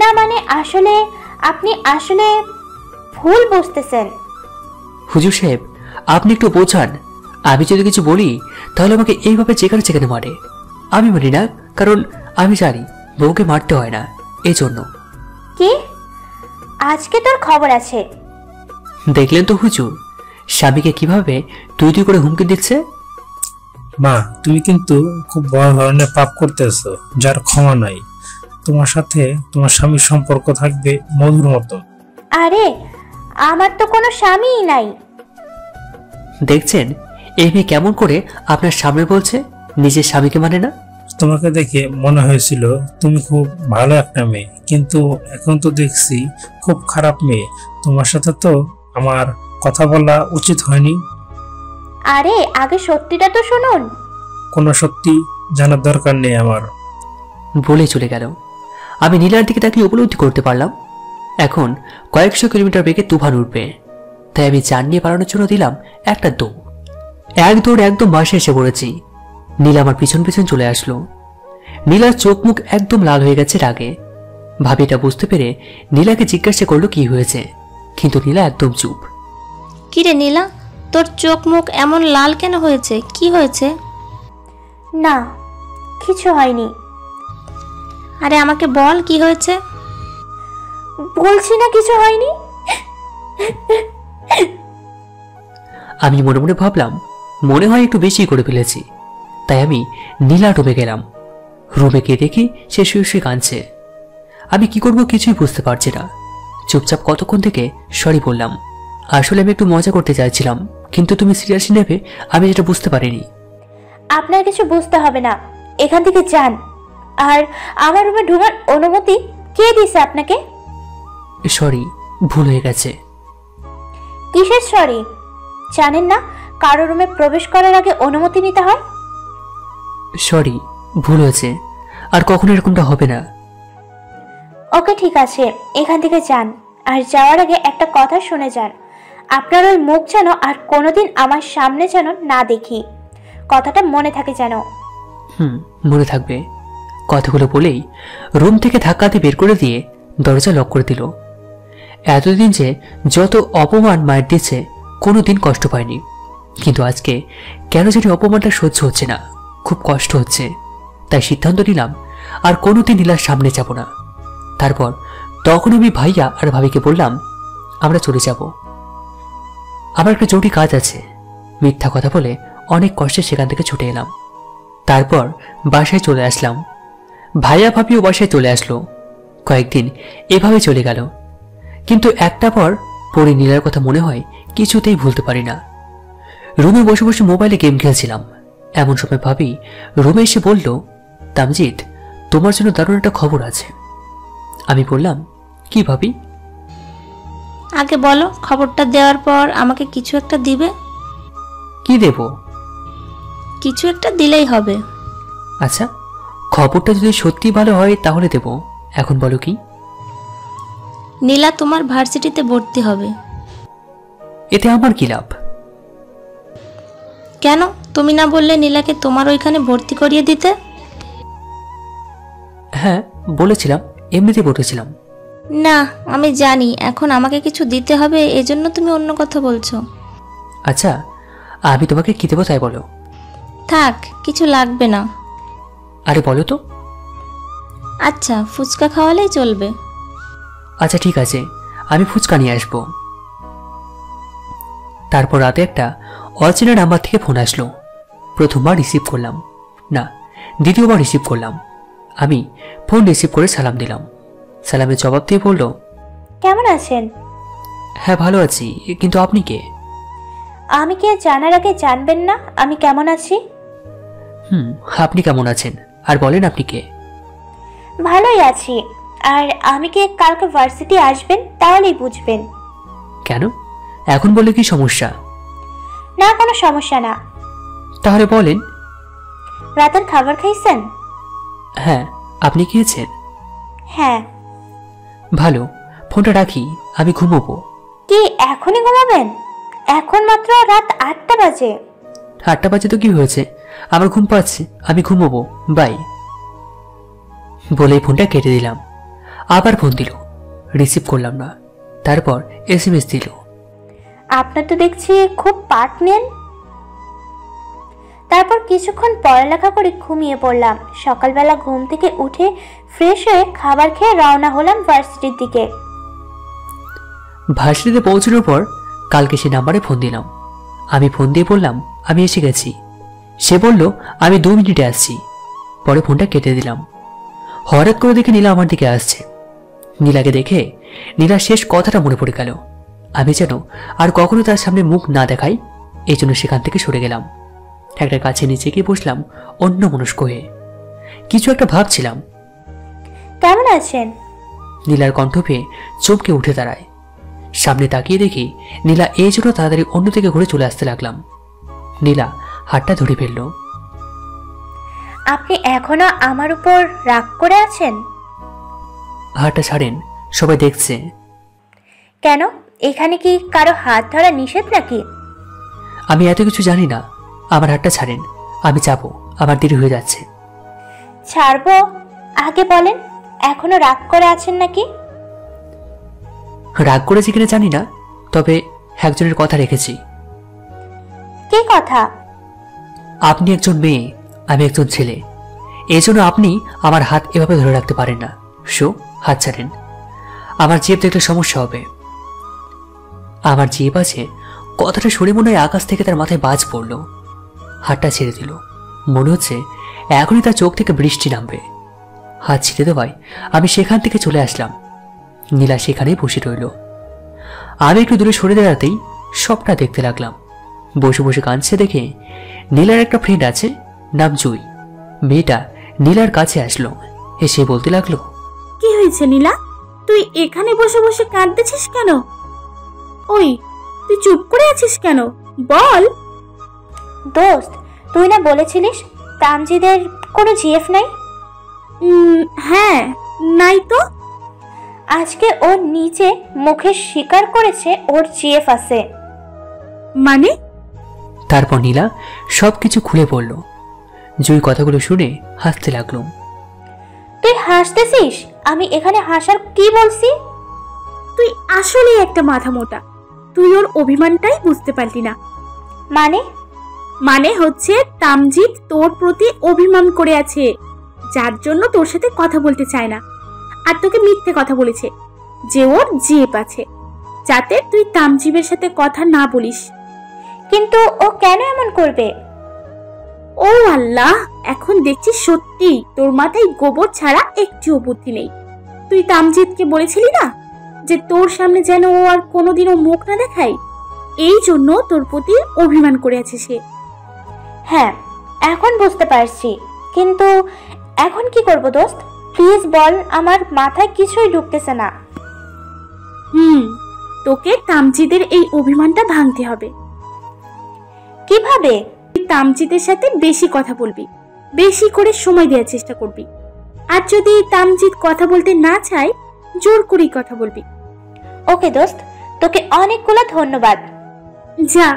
না মানে আসলে আপনি আসলে ভুল বুঝতেছেন। হুজুর সাহেব, আপনি একটু বোঝান। আমি যদি কিছু বলি তাহলে আমাকে এইভাবে যেখানে যেখানে মারে। আমি মানি না, কারণ আমি জানি বউকে মারতে হয় না, এই জন্য। কি? আজকে তোর খবর আছে। দেখলেন তো হুজুর, স্বামীকে কিভাবে তুই তুই করে হুমকি দিচ্ছে। মা, তুমি কিন্তু খুব বড় ধরনের পাপ করতেছো, যার ক্ষমা নাই। তোমার সাথে তোমার স্বামীর সম্পর্ক থাকবে মধুর মতো। আরে আমার তো কোনো স্বামীই নাই। দেখছেন এই মেয়ে কেমন করে আপনার সামনে বলছে নিজের স্বামীকে মানে না। তোমাকে দেখে মনে হয়েছিল তুমি খুব ভালো একটা মেয়ে, কিন্তু এখন তো দেখছি খুব খারাপ মেয়ে। তোমার সাথে তো আমার কথা বলা উচিত হয়নি। আরে আগে সত্যিটা তো শুনুন। কোনো সত্যি জানার দরকার নেই আমার। বলে চলে গেল। আমি নীলার দিকে তাকিয়ে উপলব্ধি করতে পারলাম এখন কয়েকশো কিলোমিটার বেগে তুফান উঠবে। তাই আমি জান নিয়ে পালানোর জন্য দিলাম একটা দৌড়। এক দৌড় একদম বাসে এসে পড়েছি। নীলা আমার পিছন পিছন চলে আসলো। নীলার চোখ মুখ একদম লাল হয়ে গেছে রাগে। ভাবি এটা বুঝতে পেরে নীলাকে জিজ্ঞাসা করলো কি হয়েছে, কিন্তু নীলা একদম চুপ। কিরে নীলা, তোর চোখ মুখ এমন লাল কেন হয়েছে? কি হয়েছে? না কিছু হয়নি। আরে আমাকে বল কি হয়েছে। বলছি না কিছু হয়নি। আমি মনে মনে ভাবলাম মনে হয় একটু বেশি করে ফেলেছি। তাই আমি নীলা রুমে গেলাম। রুমে গিয়ে দেখি সে শুয়ে শুয়ে কাঁদছে। আমি কি করব কিছুই বুঝতে পারছি না। চুপচাপ কতক্ষণ থেকে সরি বললাম। আসলে আমি একটু মজা করতে চাইছিলাম, কিন্তু তুমি সিরিয়াসলি নেবে আমি যেটা বুঝতে পারিনি। আপনার কিছু বুঝতে হবে না, এখান থেকে যান। আর আমার রুমে ঢোকার অনুমতি কে দিছে আপনাকে? সরি, ভুল হয়ে গেছে। কিসের সরি? জানেন না কারো রুমে প্রবেশ করার আগে অনুমতি নিতে হয়? সরি, ভুল হয়েছে, আর কখনো এরকমটা হবে না। ওকে ঠিক আছে, এখান থেকে যান। আর যাওয়ার আগে একটা কথা শুনে যান। আপনার ওই মুখ যেন আর কোনোদিন আমার সামনে যেন না দেখি। কথাটা মনে থাকে যেন। মনে থাকবে। কথাগুলো বলেই রুম থেকে ধাক্কাতে বের করে দিয়ে দরজা লক করে দিল। এতদিন যে যত অপমান মায়ের দিচ্ছে কোনোদিন কষ্ট পায়নি, কিন্তু আজকে কেন জানি অপমানটা সহ্য হচ্ছে না, খুব কষ্ট হচ্ছে। তাই সিদ্ধান্ত নিলাম আর কোনোদিন নীলার সামনে যাব না। তারপর তখন আমি ভাইয়া আর ভাবিকে বললাম আমরা চলে যাব, আমার একটা জরুরি কাজ আছে। মিথ্যা কথা বলে অনেক কষ্টে সেখান থেকে ছুটে এলাম। তারপর বাসায় চলে আসলাম। ভাইয়া ভাবিও বাসায় চলে আসলো। কয়েকদিন এভাবে চলে গেল, কিন্তু একটা পর পরে নীলার কথা মনে হয় কিছুতেই ভুলতে পারি না। রুমে বসে বসে মোবাইলে গেম খেলছিলাম, এমন সময় ভাবি রুমে এসে বলল, তামজিদ, তোমার জন্য দারুণ একটা খবর আছে। আমি বললাম, কি ভাবি? আগে বলো, খবরটা দেওয়ার পর আমাকে কিছু একটা দিবে। কি দেব? কিছু একটা দিলেই হবে। আচ্ছা, খবরটা যদি সত্যি ভালো হয় তাহলে দেব। এখন বলো কি? নীলা তোমার ভার্সিটিতে ভর্তি হবে। এতে আমার কি লাভ? কেন, তুমি না বললে নীলাকে তোমার ওইখানে ভর্তি করিয়ে দিতে? হ্যাঁ বলেছিলাম, এমনিতে বলেছিলাম। না, আমি জানি এখন আমাকে কিছু দিতে হবে, এজন্য তুমি অন্য কথা বলছো। আচ্ছা, আমি তোমাকে কি দেবো তাই বলো। থাক, কিছু লাগবে না। আরে বলো তো। আচ্ছা, ফুচকা খাওয়ালেই চলবে। আচ্ছা ঠিক আছে, আমি ফুচকা নিয়ে আসবো। তারপর রাতে একটা অচেনা নাম্বার থেকে ফোন আসলো। প্রথমবার রিসিভ করলাম না, দ্বিতীয়বার রিসিভ করলাম। আমি ফোন রিসিভ করে সালাম দিলাম। সালামের জবাব দিয়ে বলল, কেমন আছেন? হ্যাঁ ভালো আছি, কিন্তু আপনি কে? আমি কে জানার আগে জানবেন না আমি কেমন আছি? আপনি কেমন আছেন আর বলেন আপনি কে? ভালোই আছি। আর আমি কে কালকে ভার্সিটি আসবেন তাহলেই বুঝবেন। কেন, এখন বলে কি সমস্যা? না, কোনো সমস্যা না। তাহলে বলেন। রাতের খাবার খাইছেন? হ্যাঁ, আপনি খেয়েছেন? হ্যাঁ। ভালো, ফোনটা রাখি, আমি ঘুমোবো। কি এখনই ঘুমাবেন? এখন মাত্র রাত 8টা বাজে। 8টা বাজে তো কি হয়েছে, আমার ঘুম পাচ্ছে, আমি ঘুমোবো, বাই। বলেই ফোনটা কেটে দিলাম। আবার ফোন দিল, রিসিভ করলাম না। তারপর SMS দিল, আপনার তো দেখছি খুব পাট নেন। তারপর কিছুক্ষণ পড়ালেখা করে ঘুমিয়ে পড়লাম। সকালবেলা ঘুম থেকে উঠে ফ্রেশ হয়ে খাবার খেয়ে রওনা হলাম ভার্সিটির দিকে। ভার্সিটিতে পৌঁছানোর পর কালকে সে নাম্বারে ফোন দিলাম। আমি ফোন দিয়ে বললাম আমি এসে গেছি। সে বলল আমি 2 মিনিটে আসছি। পরে ফোনটা কেটে দিলাম। হঠাৎ করে দেখে নীলা আমার দিকে আসছে। নীলাকে দেখে নীলার শেষ কথাটা মনে পড়ে গেল। আমি যেন আর কখনো তার সামনে মুখ না দেখাই, এই জন্য সেখান থেকে সরে গেলাম। একটা গাছের নিচে গিয়ে বসলাম অন্যমনস্ক হয়ে। কিছু একটা ভাবছিলাম। কেমন আছেন? নীলার কণ্ঠ পেয়ে চমকে উঠে দাঁড়ায়। সামনে তাকিয়ে দেখি নীলা এই জন্য তাড়াতাড়ি অন্যদিকে ঘুরে চলে আসতে লাগলাম। নীলা হাতটা ধরে ফেলল। আপনি এখনো আমার উপর রাগ করে আছেন? হাতটা ছাড়েন, সবাই দেখছে। কেন, এখানে কি কারো হাত ধরা নিষেধ নাকি? আমি এত কিছু জানি না, আমার হাতটা ছাড়েন, আমি যাবো, আমার দেরি হয়ে যাচ্ছে। ছাড়বো, আগে বলেন এখনো রাগ করে আছেন নাকি? রাগ করেছি কিনা জানি না, তবে একজনের কথা রেখেছি। কি কথা? আপনি একজন মেয়ে, আমি একজন ছেলে, এই জন্য আপনি আমার হাত এভাবে ধরে রাখতে পারেন না। হাত ছাড়েন, আমার জিভ দেখলে সমস্যা হবে। আমার জিভ আছে কথাটা শুনে মনে হয় আকাশ থেকে তার মাথায় বাজ পড়ল। হাতটা ছেড়ে দিল, মনে হচ্ছে এখনই তার চোখ থেকে বৃষ্টি নামবে। হাত ছেড়ে দেওয়ায় আমি সেখান থেকে চলে আসলাম। নীলা সেখানেই বসে রইল। আমি একটু দূরে সরে দাঁড়াতেই সবটা দেখতে লাগলাম। বসে বসে কাঁদছে দেখে নীলার একটা ফ্রেন্ড আছে, নাম জুই। মেয়েটা নীলার কাছে আসলো, এসে বলতে লাগলো, কি হয়েছে নীলা, তুই এখানে বসে বসে কাঁদতেছিস কেন? ওই তুই চুপ করে আছিস কেন, বল। দোস্ত, তুই না বলেছিলিস তামজিদের কোনো জিএফ নাই? হ্যাঁ, নাই তো। আজকে ওর নিচে মুখে স্বীকার করেছে ওর জিএফ আছে। মানে? তারপর নীলা সবকিছু খুলে পড়ল। জুই কথাগুলো শুনে হাসতে লাগলো। তুই হাসতেছিস? আমি এখানে হাসার কি বলছি? তুই আসলেই একটা মাথা মোটা। তুই ওর অভিমানটাই বুঝতে পারলি না। মানে হচ্ছে তামজিদ তোর প্রতি অভিমান করে আছে, যার জন্য তোর সাথে কথা বলতে চায় না, আর তোকে মিথ্যে কথা বলেছে যে ওর জিএফ আছে, যাতে তুই তামজিবের সাথে কথা না বলিস। কিন্তু ও কেন এমন করবে? ও আল্লাহ, এখন দেখছি সত্যি তোর মাথায় গোবর ছাড়া একটিও বুদ্ধি নেই। তুই তামজিদকে বলেছিলি না যে তোর সামনে যেন ও আর কোনোদিনও মুখ না দেখায়, এই জন্য তোর প্রতি অভিমান করে আছে সে। হ্যাঁ, এখন বুঝতে পারছি, কিন্তু এখন কি করব দোস্ত? প্লিজ বল, আমার মাথায় কিছুই ঢুকতেছে না। তোকে তামজিদের এই অভিমানটা ভাঙতে হবে। কিভাবে? তামজিদের সাথে বেশি কথা বলবি, বেশি করে সময় দেওয়ার চেষ্টা করবি, আর যদি তামজিদ কথা বলতে না চায় জোর করেই কথা বলবি। ওকে দোস্ত, তোকে অনেকগুলো ধন্যবাদ। যা,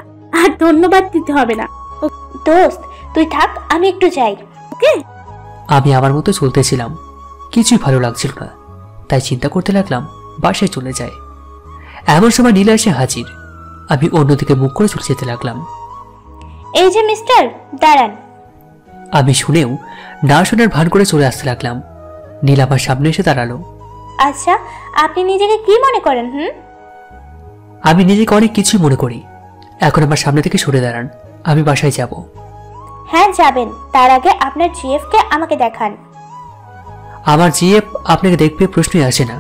আর ধন্যবাদ দিতে হবে না। দোস্ত তুই থাক, আমি একটু যাই। ওকে। আমি আমার মতো চলতেছিলাম, কিছুই ভালো লাগছিল না, তাই চিন্তা করতে লাগলাম বাসায় চলে যায়। এমন সময় নীলা এসে হাজির। আমি অন্যদিকে মুখ করে চলে যেতে লাগলাম। এই যে মিস্টার, দাঁড়ান। আমি শুনেও না শোনার ভান করে চলে আসতে লাগলাম। নীলা আমার সামনে এসে দাঁড়ালো। আচ্ছা, আপনি নিজেকে কি মনে করেন? আমি নিজেকে অনেক কিছুই মনে করি। এখন আমার সামনে থেকে সরে দাঁড়ান, আমি বাসায় যাব। হ্যাঁ যাবেন, তার আগে আপনার জিএফ কে আমাকে দেখান। আমার জিএফ আপনাকে দেখবে প্রশ্নই আসে না।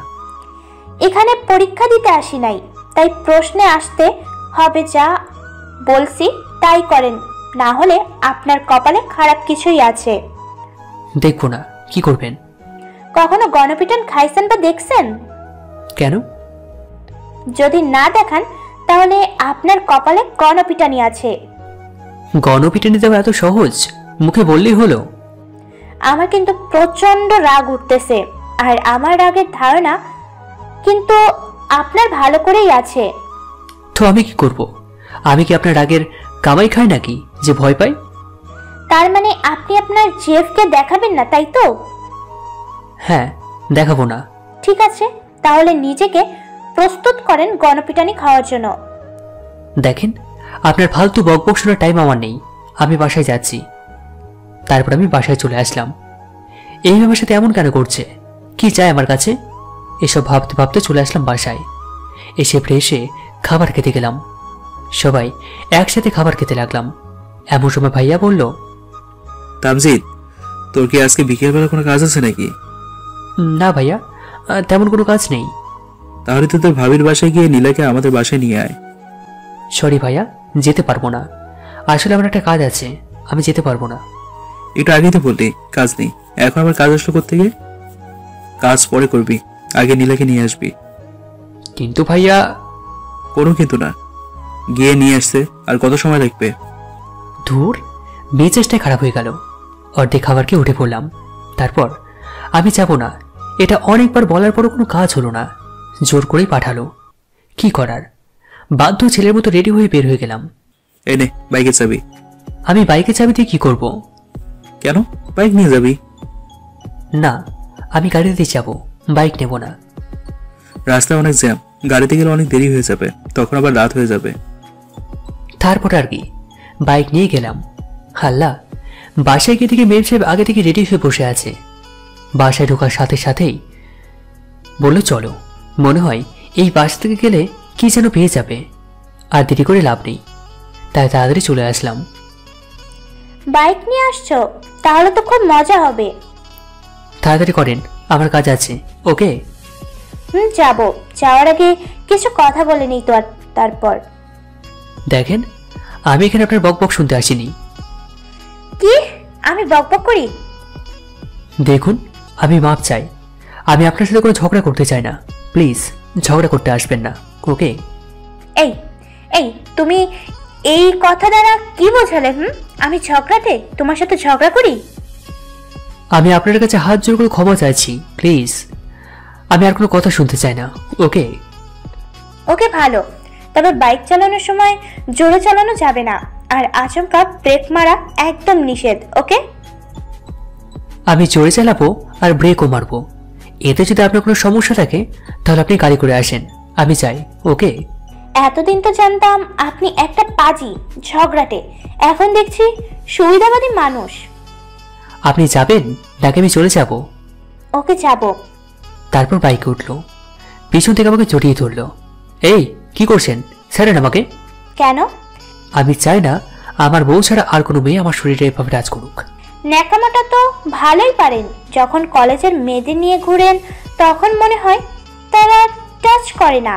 এখানে পরীক্ষা দিতে আসি নাই, তাই প্রশ্নে আসতে হবে। যা বলছি তাই করেন, না হলে আপনার কপালে খারাপ কিছুই আছে। দেখবো না, কি করবেন? কখনো গণপিটন খাইছেন বা দেখছেন? কেন? যদি না দেখান তাহলে আপনার কপালে গণপিটানি আছে। গণপিটানি দেওয়া এত সহজ? মুখে বললেই হলো। আমার কিন্তু প্রচন্ড রাগ উঠতেছে, আর আমার রাগের ধারণা কিন্তু আপনার ভালো করেই আছে। তো আমি কি করব? আমি কি আপনার রাগের কামাই খাই নাকি যে ভয় পাই? তার মানে আপনি আপনার জিএফ কে দেখাবেন না, তাই তো? হ্যাঁ, দেখাবো না। ঠিক আছে, তাহলে নিজেকে প্রস্তুত করেন গণপিটানি খাওয়ার জন্য। দেখেন, আপনার ফালতু বকবক শোনার টাইম আমার নেই, আমি বাসায় যাচ্ছি। তারপর আমি বাসায় চলে আসলাম। এই আমার সাথে এমন কেন করছে? কি চায় আমার কাছে? এসব ভাবতে ভাবতে চলে আসলাম বাসায়। এসে ফ্রেশে খাবার খেতে গেলাম। সবাই একসাথে খাবার খেতে লাগলাম। এমন সময় ভাইয়া বলল, তামজিদ, তোর কি আজকে বিকেলবেলা কোনো কাজ আছে নাকি? না ভাইয়া, তেমন কোনো কাজ নেই। তাহলে তো তোর ভাবির বাসায় গিয়ে নীলাকে আমাদের বাসায় নিয়ে আয়। সরি ভাইয়া, যেতে পারবো না। আসলে আমার একটা কাজ আছে, আমি যেতে পারবো না। একটু আগেই তো বললি কাজ নেই, এখন আবার কাজ আসলো করতে গিয়ে? কাজ পরে করবি, আগে নীলাকে নিয়ে আসবি। কিন্তু ভাইয়া। কোনো কিন্তু না, গিয়ে নিয়ে আসতে আর কত সময় লাগবে? ধুর, মেজাজটাই খারাপ হয়ে গেল। অর্ধেক খাবারকে উঠে পড়লাম। তারপর আমি যাব না, এটা অনেকবার বলার পরও কোনো কাজ হলো না। জোর করেই পাঠালো। কি করার, বাধ্য ছেলের মতো রেডি হয়ে বের হয়ে গেলাম। এই নে বাইকের চাবি। আমি বাইকের চাবি দিয়ে কি করব? কেন, বাইক নিয়ে যাবি? না, আমি গাড়িতে যাব, বাইক নেব না। রাস্তায় অনেক জ্যাম, গাড়িতে গেলে অনেক দেরি হয়ে যাবে, তখন আবার রাত হয়ে যাবে। তারপর আর কি, বাইক নিয়ে গেলাম। আল্লাহ, বাসায় গিয়ে থেকে মেম সাহেব আগে থেকে রেডি হয়ে বসে আছে। বাসায় ঢোকার সাথে সাথেই বলল, চলো। মনে হয় এই বাসা থেকে গেলে কি যেন পেয়ে যাবে। আর দেরি করে লাভ নেই, তাই তাড়াতাড়ি চলে আসলাম। বাইক নিয়ে আসছো? তাহলে তো খুব মজা হবে। তাড়াতাড়ি করেন, আমার কাজ আছে। ওকে। যাব। যাওয়ার আগে কিছু কথা বলে নিই তো। তারপর দেখেন, আমি এখানে আপনার বকবক শুনতে আসিনি। কি আমি বকবক করি? দেখুন, আমি মাপ চাই। আমি আপনার সাথে কোনো ঝগড়া করতে চাই না। প্লিজ ঝগড়া করতে আসবেন না। ওকে? এই এই তুমি এই কথা দ্বারা কি বোঝালে? আমি ঝগড়াতে তোমার সাথে ঝগড়া করি? আমি আপনার কাছে হাত জোড় করে ক্ষমা চাইছি, প্লিজ। আমি আর কোনো কথা শুনতে চাই না। ওকে? ওকে, ভালো। তবে বাইক চালানোর সময় জোরে চালানো যাবে না, আর আচমকা ব্রেক মারা একদম নিষেধ। ওকে? আমি জোরে চালাবো আর ব্রেকও মারবো। এতে যদি আপনার কোনো সমস্যা থাকে তাহলে আপনি গাড়ি করে আসেন, আমি চাই। ওকে? এতদিন তো জানতাম আপনি একটা পাজি, ঝগড়াটে। এখন দেখছি সুবিধাবাদী মানুষ। আপনি যাবেন নাকি আমি চলে যাব? ওকে, যাব। তারপর বাইকে উঠলো। পিছন থেকে আমাকে জড়িয়ে ধরলো। এই, কি করছেন? ছাড়েন আমাকে। কেন? আমি চাই না আমার বউ ছাড়া আর কোনো মেয়ে আমার শরীরে এভাবে টাচ করুক। ন্যাকামাটা তো ভালোই পারেন। যখন কলেজের মেয়েদের নিয়ে ঘুরেন তখন মনে হয় তারা টাচ করে না।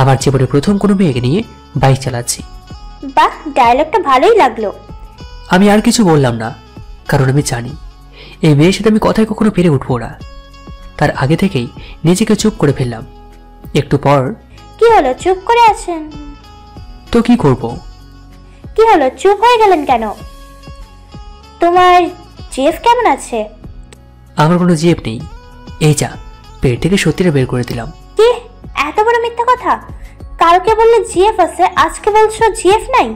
আমার জীবনে প্রথম কোনো মেয়েকে নিয়ে বাইক চালাচ্ছি। বাহ, ডায়লগটা ভালোই লাগলো। আমি আর কিছু বললাম না, কারণ আমি জানি এই মেয়ের সাথে আমি কথায় কখনো পেরে উঠবো না। তার আগে থেকেই নিজেকে চুপ করে ফেললাম। একটু পর, কি হলো, চুপ করে আছেন? তো কি করব? কি হলো, চুপ হয়ে গেলেন কেন? তোমার জেফ কেমন আছে? আমার কোনো জিএফ নেই। এই যা, পেট থেকে সত্যিটা বের করে দিলাম। কি এত বড় মিথ্যা কথা! কালকে বললে জিএফ আছে, আজকে বলছো জিএফ নাই?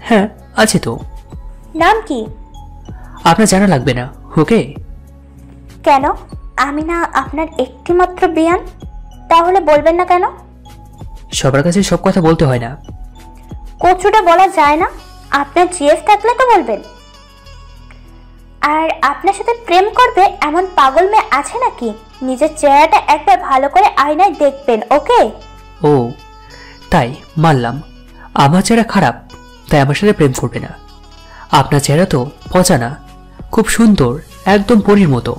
হ্যাঁ আছে তো। নাম কি? আপনার জানা লাগবে না। ওকে। কেন? আমি না আপনার একটিমাত্র বিয়ান? তাহলে বলবেন না কেন? সবার কাছে সব কথা বলতে হয় না। কচুটা বলা যায় না? আপনার জিএফ থাকলে তো বলবেন। আর আপনার সাথে প্রেম করবে এমন পাগল মেয়ে আছে নাকি? নিজের চেহারাটা একবার ভালো করে আয়নায় দেখবেন, ওকে? ও তাই, মানলাম আমার চেহারা খারাপ, তাই আমার সাথে প্রেম করবে না। আপনার চেহারা তো পচা না, খুব সুন্দর, একদম পরীর মতো।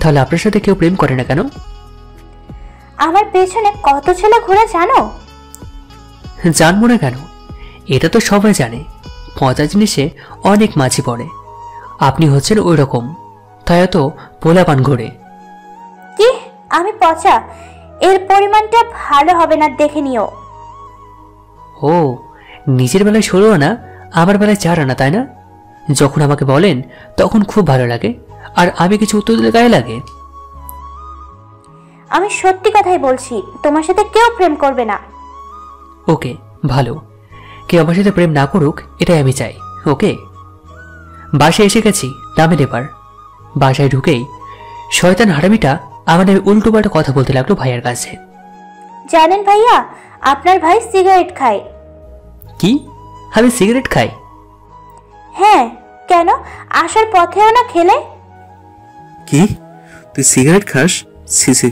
তাহলে আপনার সাথে কেউ প্রেম করে না কেন? আমার পেছনে কত ছেলে ঘুরে জানো? জানবো না কেন? এটা তো সবাই জানে। পচা জিনিসে অনেক মাছি পড়ে। আপনি হচ্ছেন ওই রকম, তাই এত পোলাপান ঘোরে। কি আমি পচা? এর পরিমাণটা ভালো হবে না, দেখে নিও। ও, নিজের বেলায় 16 আনা, আমার বেলায় 4 আনা, তাই না? যখন আমাকে বলেন তখন খুব ভালো লাগে, আর আমি কিছু উত্তর দিলে গায়ে লাগে। আমি সত্যি কথাই বলছি, তোমার সাথে কেউ প্রেম করবে না। ওকে, ভালো। কেউ আমার সাথে প্রেম না করুক, এটাই আমি চাই। ওকে। বাসায় এসে গেছি, নামেন এবার। বাসায় ঢুকেই শয়তান হারামিটা আমার নামে উল্টো পাল্টা কথা বলতে লাগলো ভাইয়ার কাছে। জানেন ভাইয়া, আপনার ভাই সিগারেট খায়। কি? আমি সিগারেট খাই? হ্যাঁ, কেন? আসার পথেও না খেলে? কি, তুই সিগারেট খাস? সিসি।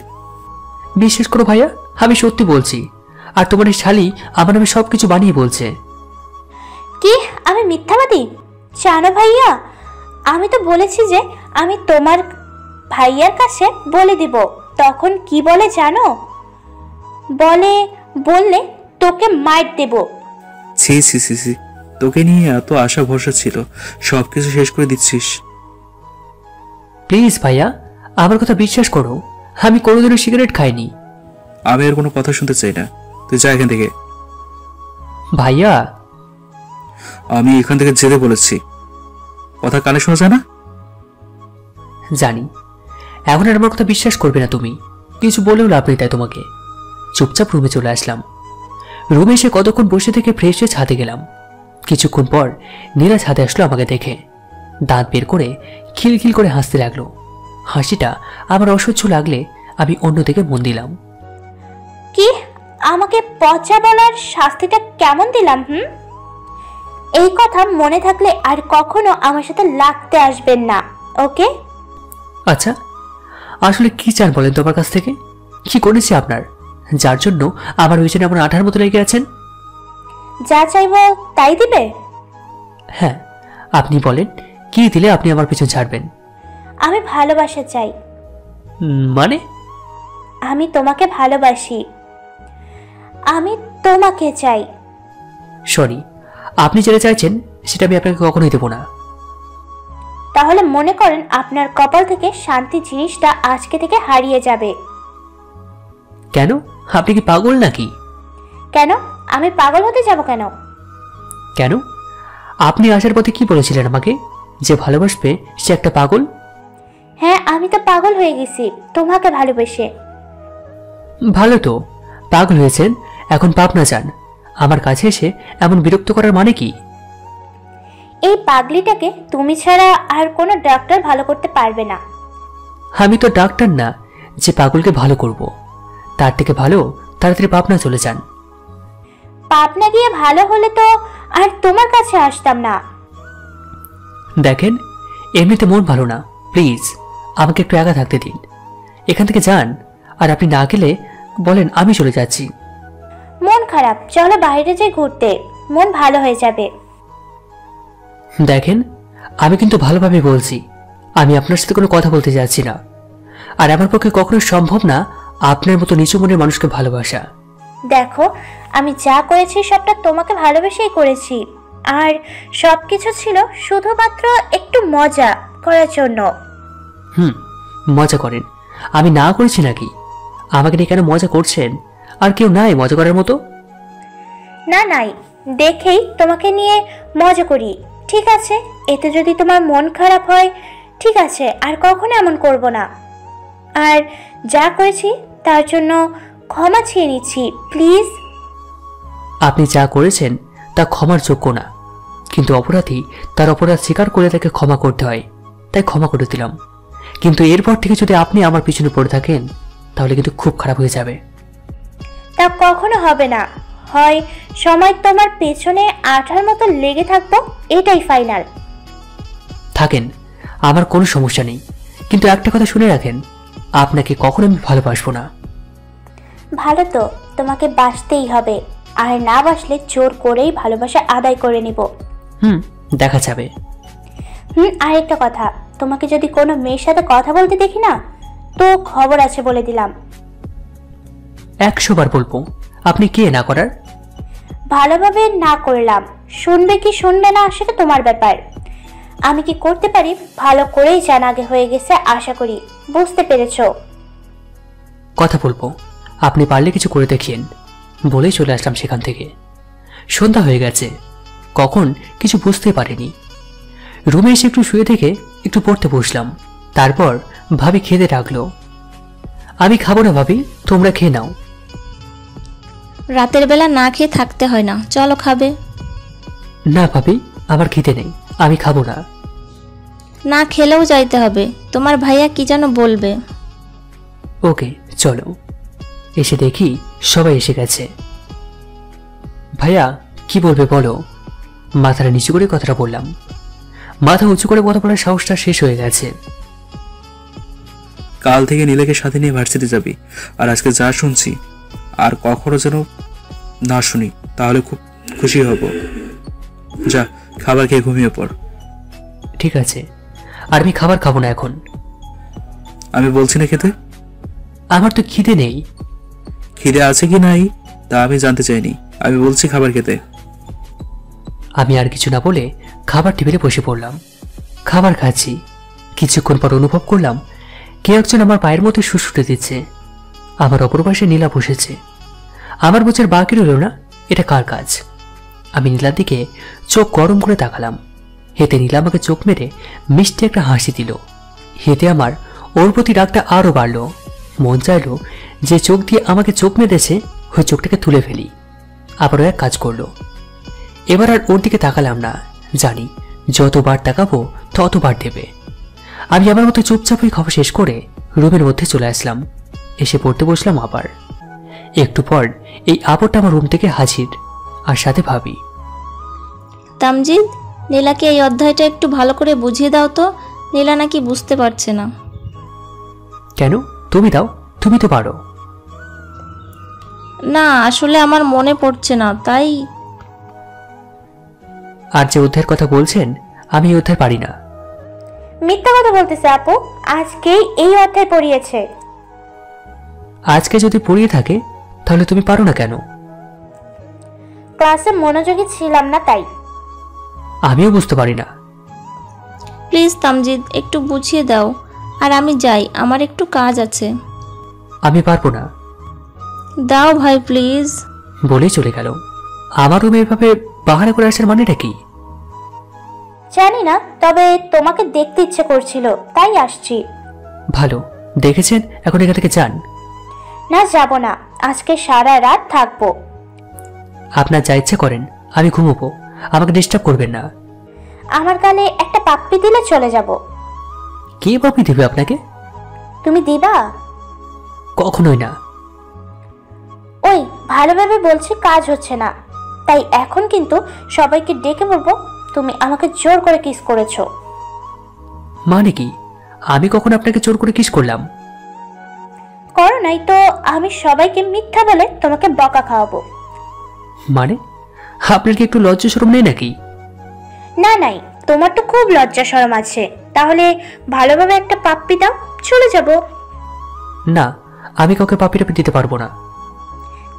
বিশ্বাস করো ভাইয়া, আমি সত্যি বলছি। আর তোমার এই শালি আমার নামে সবকিছু বানিয়ে বলছে। কি আমি মিথ্যাবাদী? জানো ভাইয়া, আমি তো বলেছি যে আমি তোমার ভাইয়ার কাছে বলে দিব। তখন কি বলে জানো? বললে তোকে মার দেব। ছি ছি ছি ছি, তোকে নিয়ে এত আশা ভরসা ছিল, সবকিছু শেষ করে দিচ্ছিস। প্লিজ ভাইয়া, আমার কথা বিশ্বাস করো। আমি কোনোদিনও সিগারেট খাইনি। আমি আর কোনো কথা শুনতে চাই না, তুই যা এখান থেকে। ভাইয়া, আমি এখান থেকে যেতে বলেছি, কথা কানে শোনা যায় না? জানি এখন আর আমার কথা বিশ্বাস করবে না তুমি। কিছু বলেও লাভ নেই, তাই তোমাকে চুপচাপ রুমে চলে আসলাম। রুমে এসে কতক্ষণ বসে থেকে ফ্রেশ হয়ে ছাদে গেলাম। কিছুক্ষণ পর নীলা ছাদে আসলো আমাকে দেখে। দাঁত বের করে খিলখিল করে হাসতে লাগলো। হাসিটা আমার অসহ্য লাগলে আমি অন্যদিকে মন দিলাম। কি আমাকে পচা বলার শাস্তিটা কেমন দিলাম? এই কথা মনে থাকলে আর কখনো আমার সাথে লাগতে আসবেন না, ওকে? আচ্ছা, আসলে কি চান বলেন তোমার কাছ থেকে? কি করেছি আপনার, যার জন্য আমার পিছনে এমন আঠার মতো লেগে আছেন? যা চাইবো তাই দিবে? হ্যাঁ, আপনি বলেন, কি দিলে আপনি আমার পিছন ছাড়বেন? আমি ভালোবাসা চাই। মানে? আমি তোমাকে ভালোবাসি। আমি তোমাকে চাই। সরি, আপনি যেটা চাইছেন সেটা আমি আপনাকে কখনোই দেব না। তাহলে মনে করেন আপনার কপাল থেকে শান্তি জিনিসটা আজকে থেকে হারিয়ে যাবে। কেন? আপনি কি পাগল নাকি? কেন? আমি পাগল হতে যাব কেন? কেন? আপনি আসার পথে কি বলেছিলেন আমাকে? যে ভালোবাসবে সে একটা পাগল। হ্যাঁ, আমি তো পাগল হয়ে গেছি তোমাকে ভালোবেসে। ভালো তো, পাগল হয়েছেন, এখন পাপ না চান। আমার কাছে এসে এমন বিরক্ত করার মানে কি? এই পাগলিটাকে তুমি ছাড়া আর কোনো ডাক্তার ভালো করতে পারবে না। আমি তো ডাক্তার না যে পাগলকে ভালো করব। তার থেকে ভালো তাড়াতাড়ি পাবনা চলে যান। পাবনা গিয়ে ভালো হলে তো আর তোমার কাছে আসতাম না। দেখেন, এমনিতে মন ভালো না, প্লিজ আমাকে একটু একা থাকতে দিন। এখান থেকে যান, আর আপনি না গেলে বলেন আমি চলে যাচ্ছি। মন খারাপ, চলো বাইরে যাই ঘুরতে। মন ভালো হয়ে যাবে। দেখেন, আমি কিন্তু ভালোভাবে বলছি, আমি আপনার সাথে কোনো কথা বলতে যাচ্ছি না। আর আমার পক্ষে কখনো সম্ভব না আপনার মতো নিচু মনের মানুষকে ভালোবাসা। দেখো, আমি যা করেছি সবটা তোমাকে ভালোবেসেই করেছি, আর সবকিছু ছিল শুধুমাত্র একটু মজা করার জন্য। মজা করেন? আমি না করেছি নাকি? আমাকে নিয়ে কেন মজা করছেন? আর কেউ নাই মজা করার মতো? না, নাই দেখেই তোমাকে নিয়ে মজা করি। ঠিক আছে, এতে যদি তোমার মন খারাপ হয় ঠিক আছে, আর কখনো এমন করব না। আর যা করেছি তার জন্য ক্ষমা চেয়ে নিচ্ছি, প্লিজ। আপনি যা করেছেন তা ক্ষমার যোগ্য না, কিন্তু অপরাধী তার অপরাধ স্বীকার করে তাকে ক্ষমা করতে হয়, তাই ক্ষমা করে দিলাম। কিন্তু এরপর থেকে যদি আপনি আমার পিছনে পড়ে থাকেন তাহলে কিন্তু খুব খারাপ হয়ে যাবে। তা কখনো হবে না। হয় সময় তোমার পেছনে আঠার মতো লেগে থাকবো, এটাই ফাইনাল। থাকেন, আমার কোনো সমস্যা নেই, কিন্তু একটা কথা শুনে রাখেন, আপনাকে কখনো আমি ভালোবাসবো না। ভালো তো তোমাকে বাসতেই হবে, আর না বাসলে জোর করেই ভালোবাসা আদায় করে নিব। দেখা যাবে। আরেকটা কথা, তোমাকে যদি কোনো মেয়ের সাথে কথা বলতে দেখি না তো খবর আছে বলে দিলাম। 100 বার বলবো, আপনি কে না করার? ভালোভাবে না করলাম, শুনবে কি শুনবে না সেটা তোমার ব্যাপার। আমি কি করতে পারি ভালো করেই জানা আগে হয়ে গেছে, আশা করি বুঝতে পেরেছো। কথা বলবো, আপনি পারলে কিছু করে দেখিয়েন বলেই চলে আসলাম সেখান থেকে। সন্ধ্যা হয়ে গেছে, কখন কিছু বুঝতে পারিনি। রুমে এসে একটু শুয়ে থেকে একটু পড়তে বসলাম। তারপর ভাবি খেতে ডাকলো। আমি খাবো না ভাবি, তোমরা খেয়ে নাও। রাতের বেলা না খেয়ে থাকতে হয় না, চলো খাবে। না ভাবি, আমার খেতে নেই, আমি খাবো না। না খেলেও যাইতে হবে, তোমার ভাইয়া কি যেন বলবে। ওকে চলো। এসে দেখি সবাই এসে গেছে। ভাইয়া কি বলবে বলো? মাথাটা নিচু করে কথাটা বললাম। মাথা উঁচু করে কথা বলার সাহসটা শেষ হয়ে গেছে। কাল থেকে নীলাকে সাথে নিয়ে ভার্সিটি যাবি, আর আজকে যা শুনছি আর কখনো যেন না শুনি, তাহলে খুব খুশি হব। যা খাবার খেয়ে ঘুমিয়ে পড়। ঠিক আছে, আর আমি খাবার খাবো না এখন। আমি বলছি না খেতে। আমার তো খিদে নেই। খিদে আছে কি নাই তা আমি জানতে চাইনি, আমি বলছি খাবার খেতে। আমি আর কিছু না বলে খাবার টেবিলে বসে পড়লাম। খাবার খাচ্ছি, কিছুক্ষণ পর অনুভব করলাম কে একজন আমার পায়ের মধ্যে শুশুটে দিচ্ছে। আমার অপর পাশে নীলা বসেছে। আমার বোঝার বাকি রইল না এটা কার কাজ। আমি নীলার দিকে চোখ গরম করে তাকালাম। হেতে নীলা আমাকে চোখ মেরে মিষ্টি একটা হাসি দিল। হেতে আমার ওর প্রতি রাগটা আরও বাড়ল। মন চাইল যে চোখ দিয়ে আমাকে চোখ মেরেছে ওই চোখটাকে তুলে ফেলি। আবারও এক কাজ করলো। এবার আর ওর দিকে তাকালাম না, জানি যতবার তাকাবো ততবার দেবে। আমি আমার মতো চুপচাপ হয়ে খাওয়া শেষ করে রুমের মধ্যে চলে আসলাম। এসে পড়তে বসলাম আবার। একটু পর এই আপরটা আমার রুম থেকে হাজির, আর সাথে ভাবি। তামজিদ, নীলাকে এই অধ্যায়টা একটু ভালো করে বুঝিয়ে দাও তো, নীলা নাকি বুঝতে পারছে না। কেন? তুমি দাও, তুমি তো পারো। না, আসলে আমার মনে পড়ছে না, তাই। আর যে অধ্যায়ের কথা বলছেন আমি এই অধ্যায় পারি না। মিথ্যা কথা বলতেছে আপু, আজকেই এই অধ্যায় পড়িয়েছে। আজকে যদি পড়িয়ে থাকে তাহলে তুমি পারো না কেন? ক্লাসে মনোযোগী ছিলাম না তাই। আমিও বুঝতে পারি না। প্লিজ তামজিদ, একটু বুঝিয়ে দাও। আর আমি যাই, আমার একটু কাজ আছে। আমি পারবো না। দাও ভাই প্লিজ। বলেই চলে গেল। আমার রুমে এভাবে বাহানা করে আসার মানেটা কি? জানি না, তবে তোমাকে দেখতে ইচ্ছে করছিল তাই আসছি। ভালো দেখেছেন, এখন এখান থেকে যান। না, যাব না, আজকে সারা রাত থাকবো। আপনার যা ইচ্ছে করেন, আমি ঘুমোবো, আমাকে ডিস্টার্ব করবেন না। আমার গালে একটা পাপ্পি দিলে চলে যাব। কে পাপ্পি দিবে আপনাকে? তুমি দিবা? কখনোই না। ওই ভালোভাবে বলছি, কাজ হচ্ছে না, তাই এখন কিন্তু সবাইকে ডেকে বলবো তুমি আমাকে জোর করে কিস করেছো। মানে কি? আমি কখন আপনাকে জোর করে কিস করলাম? করো নাই তো আমি সবাইকে মিথ্যা বলে তোমাকে বকা খাওয়াবো। মানে আপনার কি একটু লজ্জা শরম নেই নাকি? না নাই, তোমার তো খুব লজ্জা শরম আছে। তাহলে ভালোভাবে একটা পাপ্পি দাও, চলে যাব। না, আমি কাউকে পাপি টাপি দিতে পারবো না।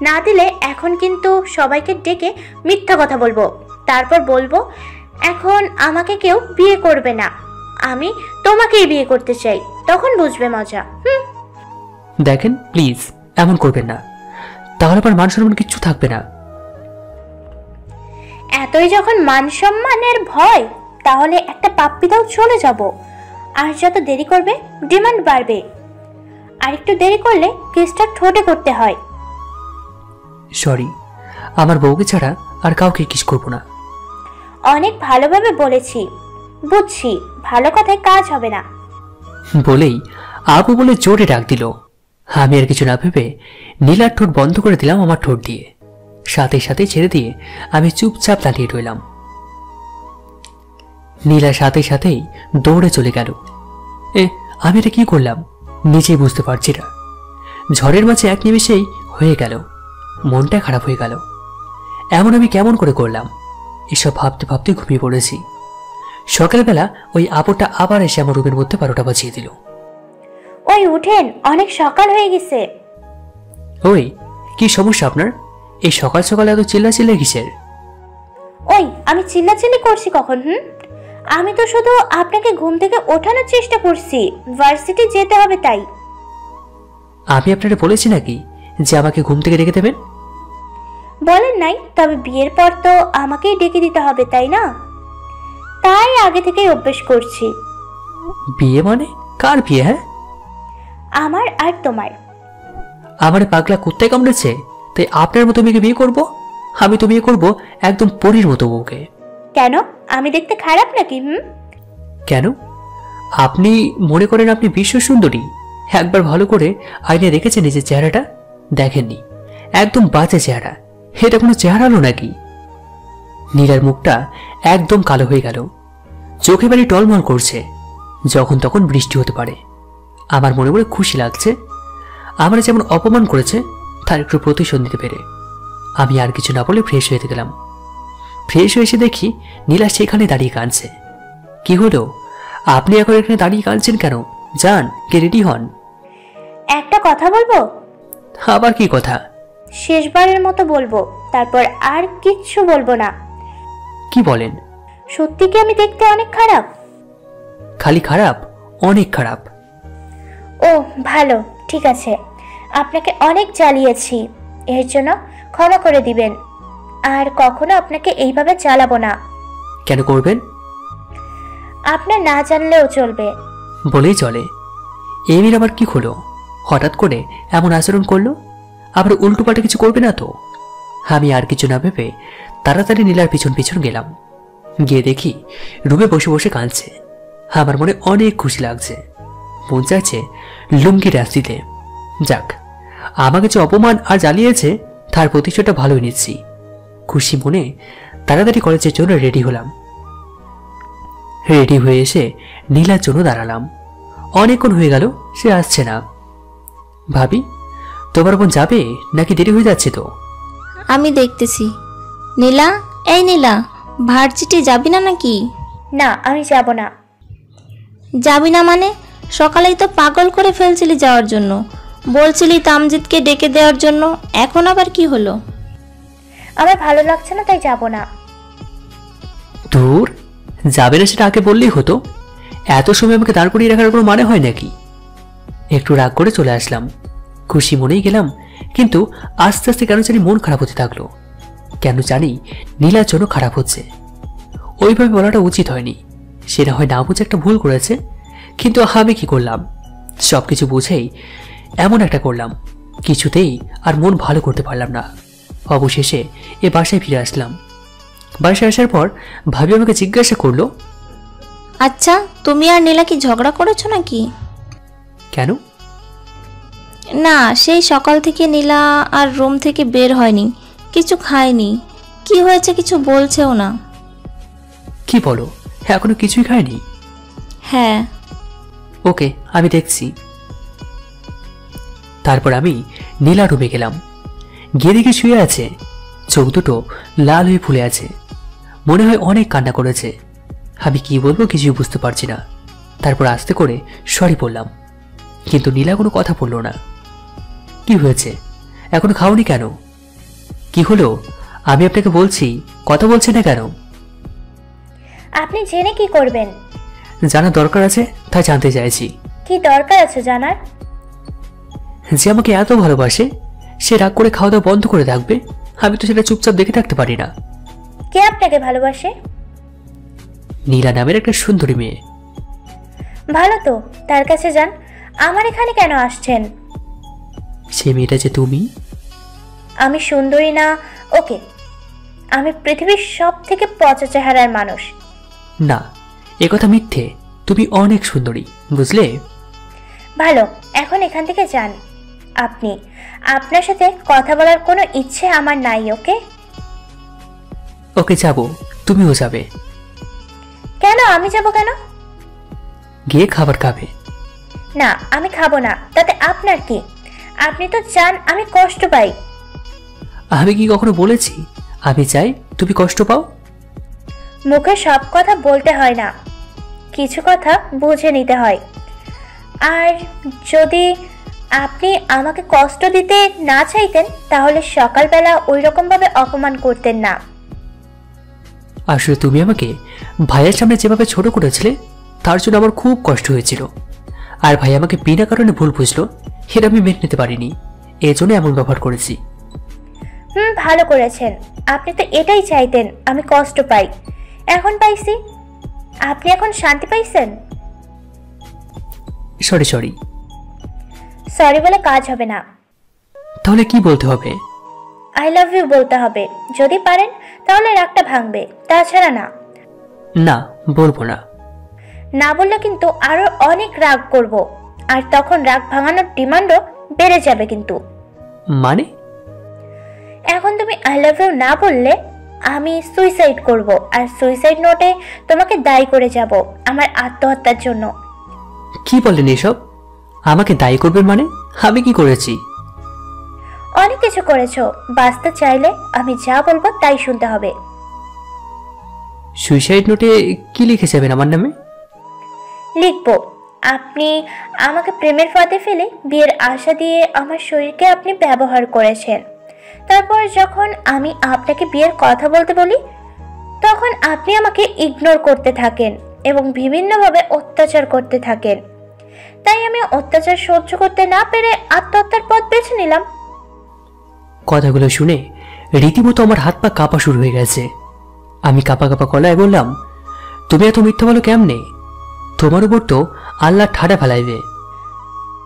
না দিলে এখন কিন্তু সবাইকে ডেকে মিথ্যা কথা বলবো, তারপর বলবো এখন আমাকে কেউ বিয়ে করবে না, আমি তোমাকেই বিয়ে করতে চাই, তখন বুঝবে মজা। দেখেন প্লিজ এমন করবেন না, তাহলে আমার মান সম্মান কিচ্ছু থাকবে না। এতই যখন মান সম্মানের ভয়, তাহলে একটা পাপ্পি দাও, চলে যাব। আর যত দেরি করবে ডিমান্ড বাড়বে, আর একটু দেরি করলে কেসটা ঠোঁটে করতে হয়। সরি, আমার বউকে ছাড়া আর কাউকে কিস করবো না। অনেক ভালোভাবে বলেছি, বুঝছি, ভালো কথায় কাজ হবে না। বলেই আপু বলে জোরে ডাক দিল। আমি আর কিছু না ভেবে নীলার ঠোঁট বন্ধ করে দিলাম আমার ঠোঁট দিয়ে, সাথে সাথে ছেড়ে দিয়ে আমি চুপচাপ দাঁড়িয়ে রইলাম। নীলা সাথে সাথেই দৌড়ে চলে গেল। আমি এটা কি করলাম নিজেই বুঝতে পারছি না। ঝড়ের মাঝে এক নিমেষেই হয়ে গেল, মনটা খারাপ হয়ে গেল। এমন আমি কেমন করে করলাম? এসব ভাবতে ভাবতে ঘুমিয়ে পড়েছি। সকালবেলা ওই আপুটা আবার এসে আমার রুমের মধ্যে 12টা বাজিয়ে দিল। ওই উঠেন, অনেক সকাল হয়ে গেছে। ওই কি সমস্যা আপনার? এই সকাল সকাল এত চিল্লা কিসের? ওই আমি চিল্লাচিল্লি করছি কখন? আমি তো শুধু আপনাকে ঘুম থেকে ওঠানোর চেষ্টা করছি, ভার্সিটি যেতে হবে তাই। আমি আপনাকে বলেছি নাকি যে আমাকে ঘুম থেকে ডেকে দেবেন? বলেন নাই, তবে বিয়ের পর তো আমাকেই ডেকে দিতে হবে তাই না? তাই আগে থেকেই অভ্যেস করছি। বিয়ে মানে? কার বিয়ে? হ্যাঁ, আমার আর তোমার। আমার পাগলা কুত্তায় কামড়েছে, তাই আপনার মতো মেয়েকে বিয়ে করব? আমি তো বিয়ে করব একদম পরীর মতো বউকে। কেন, আমি দেখতে খারাপ নাকি? কেন? আপনি মনে করেন আপনি বিশ্ব সুন্দরী? একবার ভালো করে আয়নায় দেখেছেন নিজের চেহারাটা? দেখেননি, একদম বাজে চেহারা। এটা কোনো চেহারা হলো নাকি? নীলার মুখটা একদম কালো হয়ে গেল, চোখে বালি টলমল করছে। যখন তখন বৃষ্টি হতে পারে। আমার মনে মনে খুশি লাগছে, আমার যেমন অপমান করেছে তার একটু প্রতিশোধ নিতে পেরে। আমি আর কিছু না বলে ফ্রেশ হয়ে গেলাম। ফ্রেশ হয়ে এসে দেখি নীলা সেখানে দাঁড়িয়ে কাঁদছে। কি হলো, আপনি এখন এখানে দাঁড়িয়ে কাঁদছেন কেন? যান, কে রেডি হন। একটা কথা বলবো। আবার কি কথা? শেষবারের মতো বলবো, তারপর আর কিচ্ছু বলবো না। কি বলেন? সত্যি কি আমি দেখতে অনেক খারাপ? খালি খারাপ, অনেক খারাপ। ও ভালো, ঠিক আছে। আপনাকে অনেক জ্বালিয়েছি, এর জন্য ক্ষমা করে দিবেন। আর কখনো আপনাকে এইভাবে জ্বালাবো না। কেন করবেন? আপনার না জানলেও চলবে। বলেই চলে। এমির আবার কি হলো? হঠাৎ করে এমন আচরণ করলো? আবার উল্টোপাল্টা কিছু করবে না তো? আমি আর কিছু না ভেবে তাড়াতাড়ি নীলার পিছন পিছন গেলাম। গিয়ে দেখি রুমে বসে বসে কাঁদছে। আমার মনে অনেক খুশি লাগছে, মন চাইছে লুঙ্গি ড্যাস দিতে। যাক, আমাকে যে অপমান আর জ্বালিয়েছে তার প্রতিশোধটা ভালোই নিচ্ছি। খুশি মনে তাড়াতাড়ি কলেজের জন্য রেডি হলাম। রেডি হয়ে এসে নীলার জন্য দাঁড়ালাম। অনেকক্ষণ হয়ে গেল সে আসছে না। ভাবি, তোমার বোন যাবে নাকি দেরি হয়ে যাচ্ছে? তো আমি দেখতেছি। নীলা, এই নীলা, ভার্সিটি যাবি না নাকি? না, আমি যাব না। যাবি না মানে? সকালেই তো পাগল করে ফেলছিলি যাওয়ার জন্য, বলছিলি তামজিদকে ডেকে দেওয়ার জন্য, এখন আবার কি হলো? আমার ভালো লাগছে না তাই যাব না। দূর, যাবে না সেটা আগে বললেই হতো। এত সময় আমাকে দাঁড় করিয়ে রাখার কোনো মানে হয় নাকি? একটু রাগ করে চলে আসলাম। খুশি মনেই গেলাম, কিন্তু আস্তে আস্তে কেন জানি মন খারাপ হতে থাকলো। কেন জানি নীলার জন্য খারাপ হচ্ছে। ওইভাবে বলাটা উচিত হয়নি, সেটা হয় না বুঝে একটা ভুল করেছে। কিন্তু আমি কি করলাম? সবকিছু বুঝেই এমন একটা করলাম, কিছুতেই আর মন ভালো করতে পারলাম না। অবশেষে এ বাসায় ফিরে আসলাম। বাসায় আসার পর ভাবি আমাকে জিজ্ঞাসা করলো, আচ্ছা, তুমি আর নীলা কি ঝগড়া করেছো নাকি? কেন? না, সেই সকাল থেকে নীলা আর রুম থেকে বের হয়নি, কিছু খায়নি। কি হয়েছে কিছু বলছেও না। কি বলো, এখনো কিছুই খায়নি? হ্যাঁ। ওকে, আমি দেখছি। তারপর আমি নীলা রুমে গেলাম। গিয়ে দেখে শুয়ে আছে, চোখ দুটো লাল হয়ে ফুলে আছে, মনে হয় অনেক কান্না করেছে। আমি কি বলবো কিছুই বুঝতে পারছি না। তারপর আস্তে করে সরি বললাম, কিন্তু নীলা কোনো কথা বলল না। কি হয়েছে, এখন খাওনি কেন? কি হলো? আমি আপনাকে বলছি, কথা বলছে না কেন? আপনি জেনে কি করবেন? জানার দরকার আছে, তাই জানতে চাইছি। কি দরকার আছে জানার? যে আমাকে এত ভালোবাসে সে রাগ করে খাওয়া দাওয়া বন্ধ করে রাখবে, আমি তো সেটা চুপচাপ দেখে থাকতে পারি না। কে আপনাকে ভালোবাসে? নীলা নামের একটা সুন্দরী মেয়ে। ভালো তো, তার কাছে যান। আমার এখানে কেন আসছেন? সে মেয়েটা যে তুমি। আমি সুন্দরী না? ওকে, আমি পৃথিবীর সব থেকে পচা চেহারার মানুষ। না, এ কথা মিথ্যে, তুমি অনেক সুন্দরী, বুঝলে? ভালো, এখন এখান থেকে যান। আপনি, আপনার সাথে কথা বলার কোনো ইচ্ছে আমার নাই। ওকে ওকে, যাব, তুমিও যাবে। কেন আমি যাব কেন? গিয়ে খাবার খাবে। না, আমি খাবো না, তাতে আপনার কি? আপনি তো চান আমি কষ্ট পাই। আমি কি কখনো বলেছি আমি চাই তুমি কষ্ট পাও? মুখে সব কথা বলতে হয় না, কিছু কথা বুঝে নিতে হয়। আর যদি আপনি আমাকে কষ্ট দিতে না চাইতেন তাহলে সকালবেলা ওই রকম ভাবে অপমান করতেন না। আসলে তুমি আমাকে ভাইয়ের সামনে যেভাবে ছোট করেছিলে তার জন্য আমার খুব কষ্ট হয়েছিল। আর ভাই আমাকে বিনা কারণে ভুল বুঝলো, এটা আমি মেনে নিতে পারিনি, এই জন্য এমন ব্যবহার করেছি। ভালো করেছেন। আপনি তো এটাই চাইতেন আমি কষ্ট পাই, এখন পাইছি। আপনি এখন শান্তি পাইছেন? সরি সরি বলে কাজ হবে না। তাহলে কি বলতে হবে? আই লাভ ইউ বলতে হবে। যদি পারেন তাহলে রাগটা ভাঙবে, তাছাড়া না। না, বলবো না। না বললে কিন্তু আরো অনেক রাগ করব, আর তখন রাগ ভাঙানোর ডিমান্ডও বেড়ে যাবে। কিন্তু মানে? এখন তুমি আই লাভ ইউ না বললে আমি সুইসাইড করব, আর সুইসাইড নোটে তোমাকে দায়ী করে যাব আমার আত্মহত্যার জন্য। কি বলেন এসব? আমাকে দায়ী করবেন মানে? আমি কি করেছি? অনেক কিছু করেছো। বাঁচতে চাইলে আমি যা বলবো তাই শুনতে হবে। সুইসাইড নোটে কি লিখে যাবেন আমার নামে? লিখবো আপনি আমাকে প্রেমের ফাঁদে ফেলে বিয়ের আশা দিয়ে আমার শরীরকে আপনি ব্যবহার করেছেন। তারপর যখন আমি আপনাকে বিয়ের কথা বলতে বলি তখন আপনি আমাকে ইগনোর করতে থাকেন এবং বিভিন্নভাবে অত্যাচার করতে থাকেন। তাই আমি অত্যাচার সহ্য করতে না পেরে আত্মহত্যার পথ বেছে নিলাম। কথাগুলো শুনে রীতিমতো আমার হাত পা কাঁপা শুরু হয়ে গেছে। আমি কাঁপা কাঁপা গলায় বললাম, তুমি এত মিথ্যা বলো কেমনে? তোমার উপর তো আল্লাহ ঠাডা ফেলাইবে।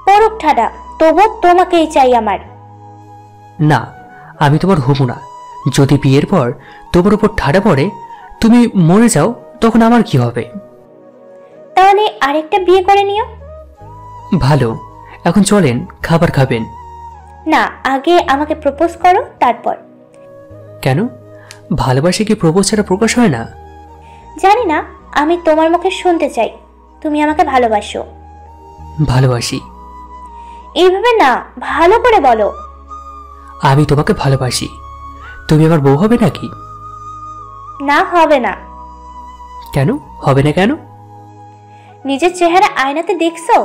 পরক ঠাডা, তবু তোমাকেই চাই আমার। না, আমি তোমার হবো না। যদি বিয়ের পর তোমার উপর ঠাডা পড়ে তুমি মরে যাও তখন আমার কি হবে? তাহলে আরেকটা বিয়ে করে নিও। ভালো, এখন চলেন খাবার খাবেন। না, আগে আমাকে প্রপোজ করো তারপর। কেন? ভালোবাসে কি প্রপোজ ছাড়া প্রকাশ হয় না? জানি না, আমি তোমার মুখে শুনতে চাই তুমি আমাকে ভালোবাসো। ভালোবাসি। এইভাবে না, ভালো করে বলো। আমি তোমাকে ভালোবাসি। তুমি আমার বউ হবে নাকি? না, হবে না। কেন হবে না? কেন? নিজের চেহারা আয়নাতে দেখছো?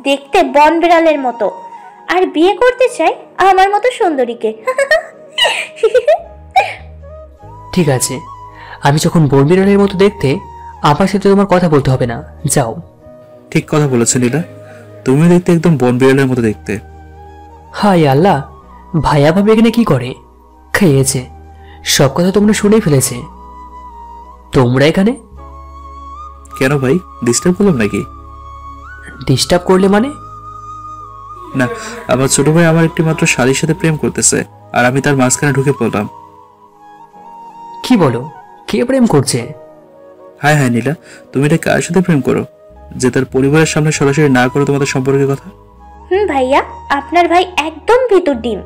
দেখতে বন বিড়ালের মতো, আর বিয়ে করতে চাই আমার মতো সুন্দরীকে। ঠিক আছে, আমি যখন বন বিড়ালের মতো দেখতে, আমার সাথে তোমার কথা বলতে হবে না, যাও। ঠিক কথা বলেছে নীলা, তুমি দেখতে একদম বন বিড়ালের মতো দেখতে। হায় আল্লাহ, ভাইয়া ভাবি এখানে কি করে? খেয়েছে, সব কথা তোমরা শুনেই ফেলেছে। তোমরা এখানে কেন ভাই, ডিস্টার্ব করলাম নাকি? ডিস্টার্ব করলে মানে? না, আমার ছোট ভাই আমার একটি মাত্র শালীর সাথে প্রেম করতেছে, আর আমি তার মাঝখানে ঢুকে পড়লাম। কি বলো? কে প্রেম করছে? হায় হায় নীলা, তুমি এটা কার সাথে প্রেম করো যে তার পরিবারের সামনে সরাসরি না করো তোমাদের সম্পর্কের কথা? ভাইয়া, আপনার ভাই একদম ভিতর ডিম।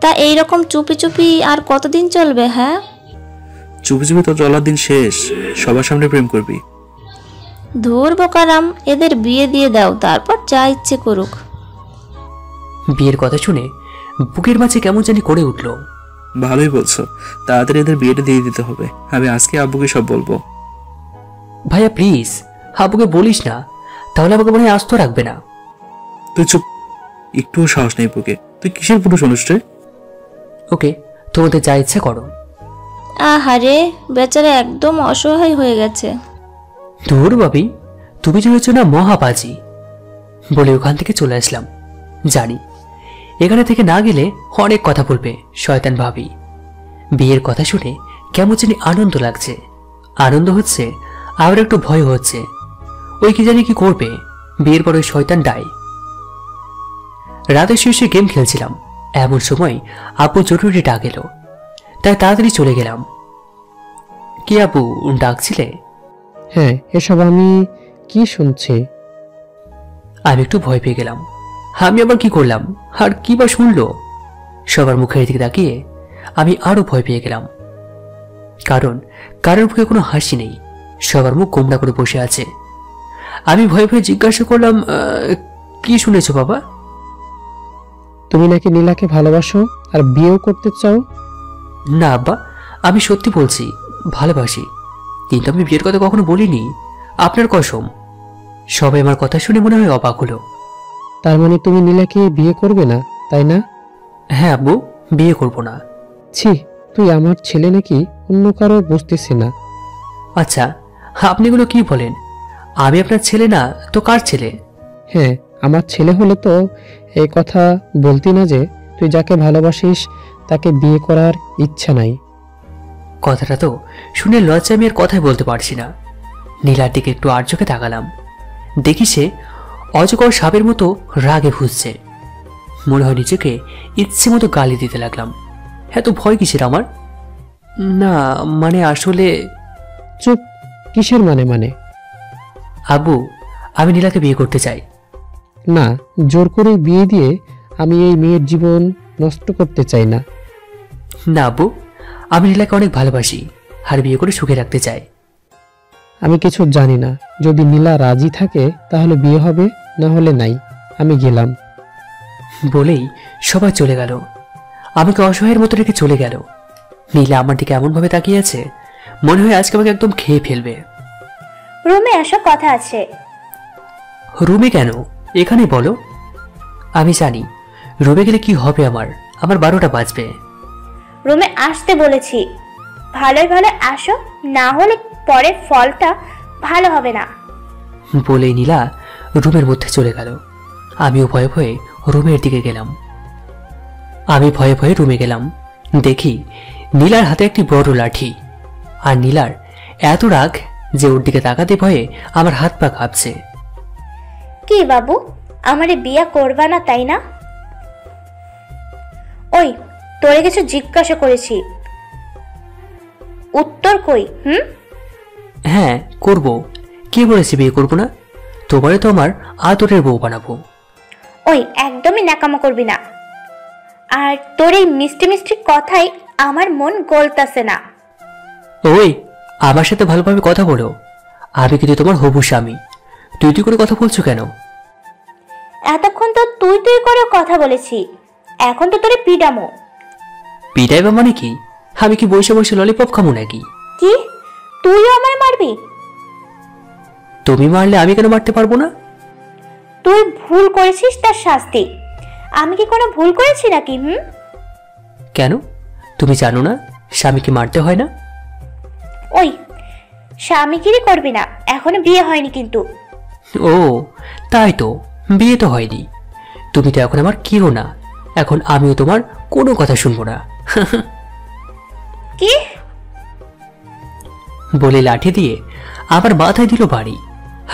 তা এইরকম চুপি চুপি আর কতদিন চলবে? হ্যাঁ, চুপি চুপি তো চলার দিন শেষ, সবার সামনে প্রেম করবি? ধুর বোকারাম, এদের বিয়ে দিয়ে দাও, তারপর যা ইচ্ছে করুক। বিয়ের কথা শুনে বুকের মাঝে কেমন জানি করে উঠল। ভালোই বলছো, তাড়াতাড়ি এদের বিয়েটা দিয়ে দিতে হবে। আমি আজকে আব্বুকে সব বলবো। ভাইয়া প্লিজ, আব্বুকে বলিস না, তাহলে আমাকে মনে হয় আস্ত রাখবে না। তুই চুপ, একটুও সাহস নেই বুকে। তুই কিসের পুরুষ অনুষ্ঠানে? ওকে, তোমাদের যা ইচ্ছা করো। আহারে, বেচারা একদম অসহায় হয়ে গেছে। ধুর ভাবি, তুমি যে হয়েছো না মহাবাজি। বলে ওখান থেকে চলে আসলাম। জানি এখানে থেকে না গেলে অনেক কথা বলবে শয়তান ভাবি। বিয়ের কথা শুনে কেমন জানি আনন্দ লাগছে। আনন্দ হচ্ছে, আবার একটু ভয় হচ্ছে। ওই কি জানি কি করবে বিয়ের পর ওই শয়তান ডাই। রাতে শুয়ে গেম খেলছিলাম, এমন সময় আপু জরুরি ডাক এলো, তাই তাড়াতাড়ি চলে গেলাম। কি আপু ডাকছিলে? হ্যাঁ, এসব আমি কি শুনছি? আমি একটু ভয় পেয়ে গেলাম। আমি আবার কি করলাম আর কি বা শুনলো? সবার মুখের দিকে তাকিয়ে আমি আরো ভয় পেয়ে গেলাম, কারণ কারোর মুখে কোনো হাসি নেই, সবার মুখ গোমড়া করে বসে আছে। আমি ভয়ে ভয়ে জিজ্ঞাসা করলাম, কি শুনেছো বাবা? তুমি নাকি নীলাকে ভালোবাসো আর বিয়েও করতে চাও? না আব্বা, আমি সত্যি বলছি, ভালোবাসি, কিন্তু আমি বিয়ের কথা কখনো বলিনি, আপনার কসম। সবাই আমার কথা শুনে মনে হয় অবাক হলো। তার মানে তুমি নীলাকে বিয়ে করবে না, তাই না? হ্যাঁ আব্বু, বিয়ে করব না। ছি, তুই আমার ছেলে নাকি অন্য কারো বুঝতেছি না। আচ্ছা, আপনি এগুলো কি বলেন? আমি আপনার ছেলে না তো কার ছেলে? হ্যাঁ, আমার ছেলে হলে তো এই কথা বলতি না যে তুই যাকে ভালোবাসিস তাকে বিয়ে করার ইচ্ছা নাই। কথাটা তো শুনে লজ্জা আমি আর কথাই বলতে পারছি না। নীলার দিকে একটু আর চোখে তাকালাম, দেখি সে অজগর সাপের মতো রাগে ফুঁসছে। মনে হয় নিজেকে ইচ্ছে মতো গালি দিতে লাগলাম। এত ভয় কিসের আমার? না মানে আসলে। চুপ, কিসের মানে? আব্বু, আমি নীলাকে বিয়ে করতে চাই। না, জোর করে বিয়ে দিয়ে আমি এই মেয়ের জীবন নষ্ট করতে চাই না। না আব্বু, আমি নীলাকে অনেক ভালোবাসি আর বিয়ে করে সুখে রাখতে চাই। আমি কিছু জানি না, যদি নীলা রাজি থাকে তাহলে বিয়ে হবে, না হলে নাই। আমি গেলাম। বলেই সবাই চলে গেল। আমাকে অসহায়ের মতো রেখে চলে গেল। নীলা আমার দিকে এমন ভাবে তাকিয়ে আছে, মনে হয় আজকে আমাকে একদম খেয়ে ফেলবে। রুমে আসো, কথা আছে। রুমে কেন? এখানে বলো। আমি জানি রুমে গেলে কি হবে, আমার 12টা বাজবে। রুমে আসতে বলেছি, ভালোই ভালো আসো, না হলে পরে ফলটা ভালো হবে না। বলেই নীলা রুমের মধ্যে চলে গেল। আমিও ভয়ে ভয়ে রুমের দিকে গেলাম। আমি ভয়ে ভয়ে রুমে গেলাম, দেখি নীলার হাতে একটি বড় লাঠি। আর নীলার এত রাগ যে ওর দিকে তাকাতে ভয়ে আমার হাত পা কাঁপছে। কি বাবু, আমারে বিয়া করবা না তাই না? ওই, তোরে কিছু জিজ্ঞাসা করেছি, উত্তর কই? হ্যাঁ করব। কে বলেছে বিয়ে করব না? তোমারে তো আমার আদরের বউ বানাবো। ওই, একদমই ন্যাকামো করবি না। আর তোর এই মিষ্টি মিষ্টি কথাই আমার মন গলতাছে না। ওই, আমার সাথে ভালোভাবে কথা বলো। আমি কিন্তু তোমার হবু স্বামী। তুই তুই করে কথা বলছো কেন? এতক্ষণ তো তুই তুই করে কথা বলেছি, এখন তো তোরে পিডামো। পিটাইবা মানে কি? আমি কি বসে বসে ললিপপ খামো নাকি? কি, তুইও আমায় মারবি? তুমি মারলে আমি কেন মারতে পারবো না? তুই ভুল করেছিস, তার শাস্তি। আমি কি কোনো ভুল করেছি নাকি? কেন, তুমি জানো না স্বামীকে মারতে হয় না? ওই, স্বামীগিরি করবি না, এখনো বিয়ে হয়নি কিন্তু। ও তাই তো, বিয়ে তো হয়নি। তুমি তো এখন আমার কেউ না, এখন আমিও তোমার কোনো কথা শুনবো না। কি বলে লাঠি দিয়ে আমার মাথায় দিল বাড়ি।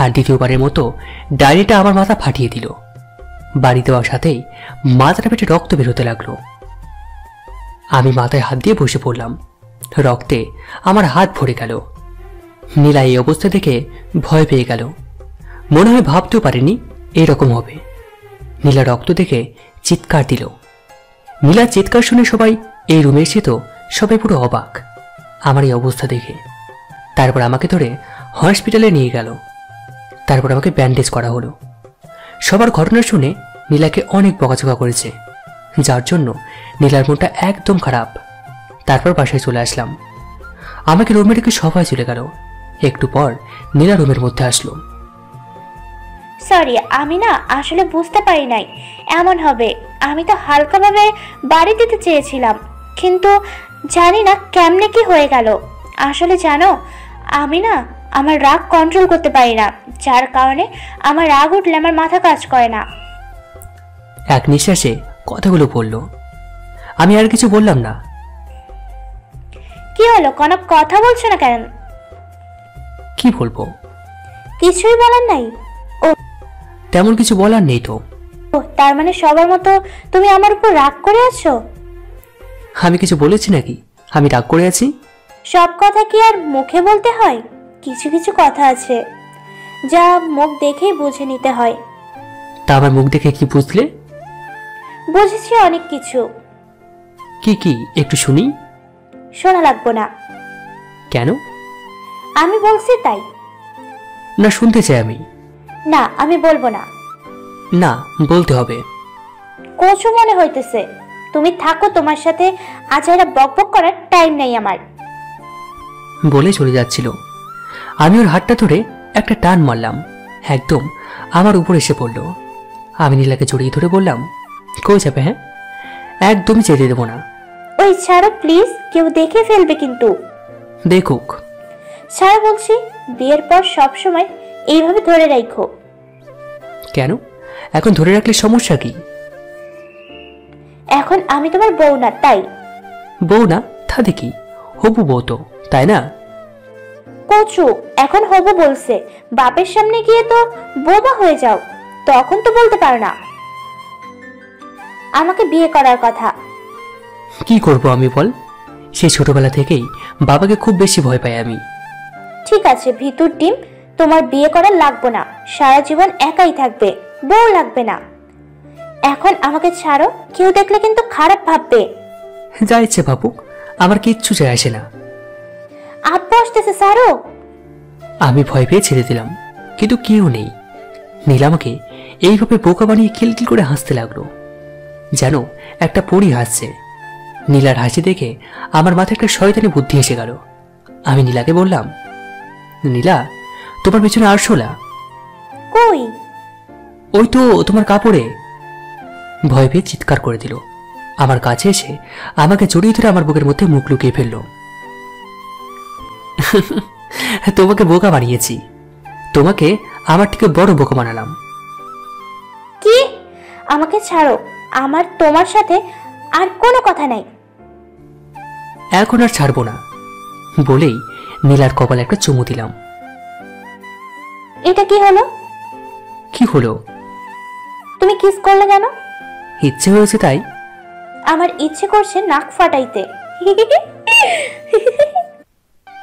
আর দ্বিতীয়বারের মতো ডায়েরিটা আমার মাথা ফাটিয়ে দিল। বাড়ি দেওয়ার সাথেই মাথাটা পেটে রক্ত বেরোতে লাগলো। আমি মাথায় হাত দিয়ে বসে পড়লাম। রক্তে আমার হাত ভরে গেল। নীলা এই অবস্থা দেখে ভয় পেয়ে গেল। মনে হয় ভাবতেও পারেনি এরকম হবে। নীলা রক্ত দেখে চিৎকার দিল। নীলার চিৎকার শুনে সবাই এই রুমে এসে তো সবাই পুরো অবাক আমার এই অবস্থা দেখে। তারপর আমাকে ধরে হসপিটালে নিয়ে গেল। তারপর আমাকে ব্যান্ডেজ করা হলো। সবার ঘটনা শুনে নীলাকে অনেক বকাঝকা করেছে, যার জন্য নীলার মনটা একদম খারাপ। তারপর বাসায় চলে আসলাম। আমাকে রুমে রেখে সবাই চলে গেল। একটু পর নীলা রুমের মধ্যে আসলো। সরি, আমি না আসলে বুঝতে পারি নাই এমন হবে। আমি তো হালকাভাবে বাড়ি দিতে চেয়েছিলাম, কিন্তু জানি না কেমনে কি হয়ে গেল। আসলে জানো, আমি না আমার রাগ কন্ট্রোল করতে পারি না, যার কারণে আমার রাগ উঠলে আমার মাথা কাজ করে না। এক নিঃশ্বাসে কথাগুলো বলল। আমি আর কিছু বললাম না। কি হলো, কোনো কথা বলছো না কেন? কি বলবো? কিছুই বলার নাই? তেমন কিছু বলার নেই তো। ও, তার মানে সবার মতো তুমি আমার উপর রাগ করে আছো? আমি কিছু বলেছি নাকি আমি রাগ করে আছি? সব কথা কি আর মুখে বলতে হয়? কিছু কিছু কথা আছে যা মুখ দেখেই বুঝে নিতে হয়। তা আমার মুখ দেখে কি বুঝলে? বুঝেছি অনেক কিছু। কি কি একটু শুনি। শোনা লাগবো না। কেন? আমি বলছি তাই। না, শুনতে চাই আমি। না, আমি বলবো না। না, বলতে হবে। কচু মনে হইতেছে। তুমি থাকো, তোমার সাথে আজ এরা বকবক করার টাইম নেই আমার। বলে চলে যাচ্ছিল। আমি ওর হাতটা ধরে একটা টান মারলাম, একদম আমার উপর এসে পড়ল। আমি নীলাকে জড়িয়ে ধরে বললাম, কই যাবে? হ্যাঁ, একদমই যেতে দেবো না। ওই ছাড়ো প্লিজ, কেউ দেখে ফেলবে কিন্তু। দেখুক। ছাড়ো বলছি। বিয়ের পর সব সময় এইভাবে ধরে রাখো। কেন? এখন ধরে রাখলে সমস্যা কি? এখন আমি তোমার বউ না, তাই। বউ না তাতে কি, হবু বউ তো, তাই না? কচু এখন হবু বলছে, বাপের সামনে গিয়ে তো বোবা হয়ে যাও, তখন তো বলতে পারো না আমাকে বিয়ে করার কথা। কি করব আমি বল? সেই ছোটবেলা থেকেই বাবাকে খুব বেশি ভয় পাই আমি। ঠিক আছে, ভিতর ডিম, তোমার বিয়ে করা লাগবে না, সারা জীবন একাই থাকবে, বউ লাগবে না। এখন আমাকে ছাড়ো, কেউ দেখলে কিন্তু খারাপ ভাববে। যা ইচ্ছে ভাবুক, আমার কিচ্ছু যায় আসে না। আব্বু আসতেছে, ছাড়ো। আমি ভয় পেয়ে ছেড়ে দিলাম, কিন্তু কেউ নেই। নীলা আমাকে এইভাবে বোকা বানিয়ে খিলখিল করে হাসতে লাগলো, যেন একটা পরী হাসছে। নীলার হাসি দেখে আমার মাথায় একটা শয়তানি বুদ্ধি এসে গেল। আমি নীলাকে বললাম, নীলা, তোমার পেছনে আরশোলা। কই? ওই তো তোমার কাপড়ে। ভয় পেয়ে চিৎকার করে দিল। আমার কাছে এসে আমাকে জড়িয়ে ধরে আমার বুকের মধ্যে মুখ লুকিয়ে ফেলল। তোমাকে বোকা বানিয়েছি, তোমাকে আমার থেকে বড় বোকা বানালাম। কি? আমাকে ছাড়ো, আমার তোমার সাথে আর কোনো কথা নাই। এখন আর ছাড়বো না বলেই নীলার কপালে একটা চুমু দিলাম। এটা কি হলো? কি হলো? তুমি কিস করলে কেন? ইচ্ছে হয়েছে তাই। আমার ইচ্ছে করছে নাক ফাটাইতে।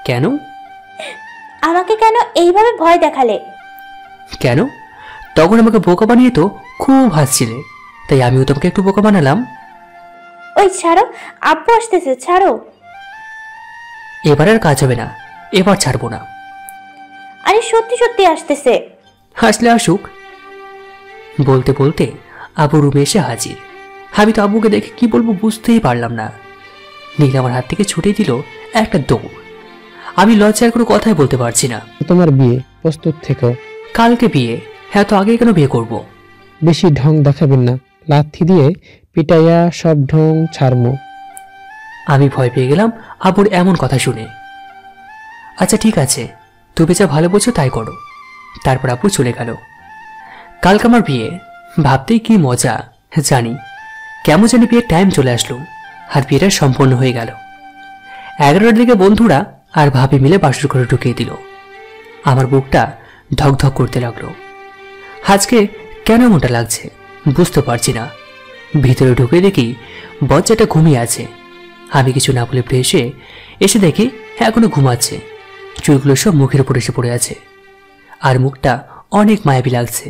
কেন? আমাকে কেন এইভাবে ভয় দেখালে? কেন? তখন আমাকে বোকা বানিয়ে তো খুব হাসছিলে, তাই আমিও তোমাকে একটু বোকা বানালাম। ওই ছাড়ো, আব্বু আসতেছে, ছাড়ো। এবার আর কাজ হবে না, এবার ছাড়বো না। আরে সত্যি সত্যি আসতেছে। হাসলে আসুক। বলতে বলতে আবু রুমে এসে হাজির। আমি তো আব্বুকে দেখে কি বলবো বুঝতেই পারলাম না। নীল আমার হাত থেকে ছুটে দিল একটা দৌড়। আমি লজ্জায় কোনো কথাই বলতে পারছি না। তোমার বিয়ে, প্রস্তুত থেকো। কালকে বিয়ে? হ্যাঁ, তো আগে কেন বিয়ে করব? বেশি ঢং দেখাবেন না, লাথি দিয়ে পিটাইয়া সব ঢং ছাড়মু। আমি ভয় পেয়ে গেলাম আবুর এমন কথা শুনে। আচ্ছা ঠিক আছে, তুমি যা ভালো বোঝো তাই করো। তারপর আবু চলে গেল। কালকে আমার বিয়ে, ভাবতেই কি মজা। জানি কেমন জানি বিয়ের টাইম চলে আসলো, আর বিয়েটা সম্পন্ন হয়ে গেল। 11টার দিকে বন্ধুরা আর ভাবি মিলে বাসর ঘরে ঢুকিয়ে দিল। আমার বুকটা ধকধক করতে লাগলো। আজকে কেন এমনটা লাগছে বুঝতে পারছি না। ভিতরে ঢুকে দেখি বজ্জাটা ঘুমিয়ে আছে। আমি কিছু না বলে এসে দেখি এখনো ঘুমাচ্ছে। চুলগুলো সব মুখের উপর এসে পড়ে আছে, আর মুখটা অনেক মায়াবী লাগছে।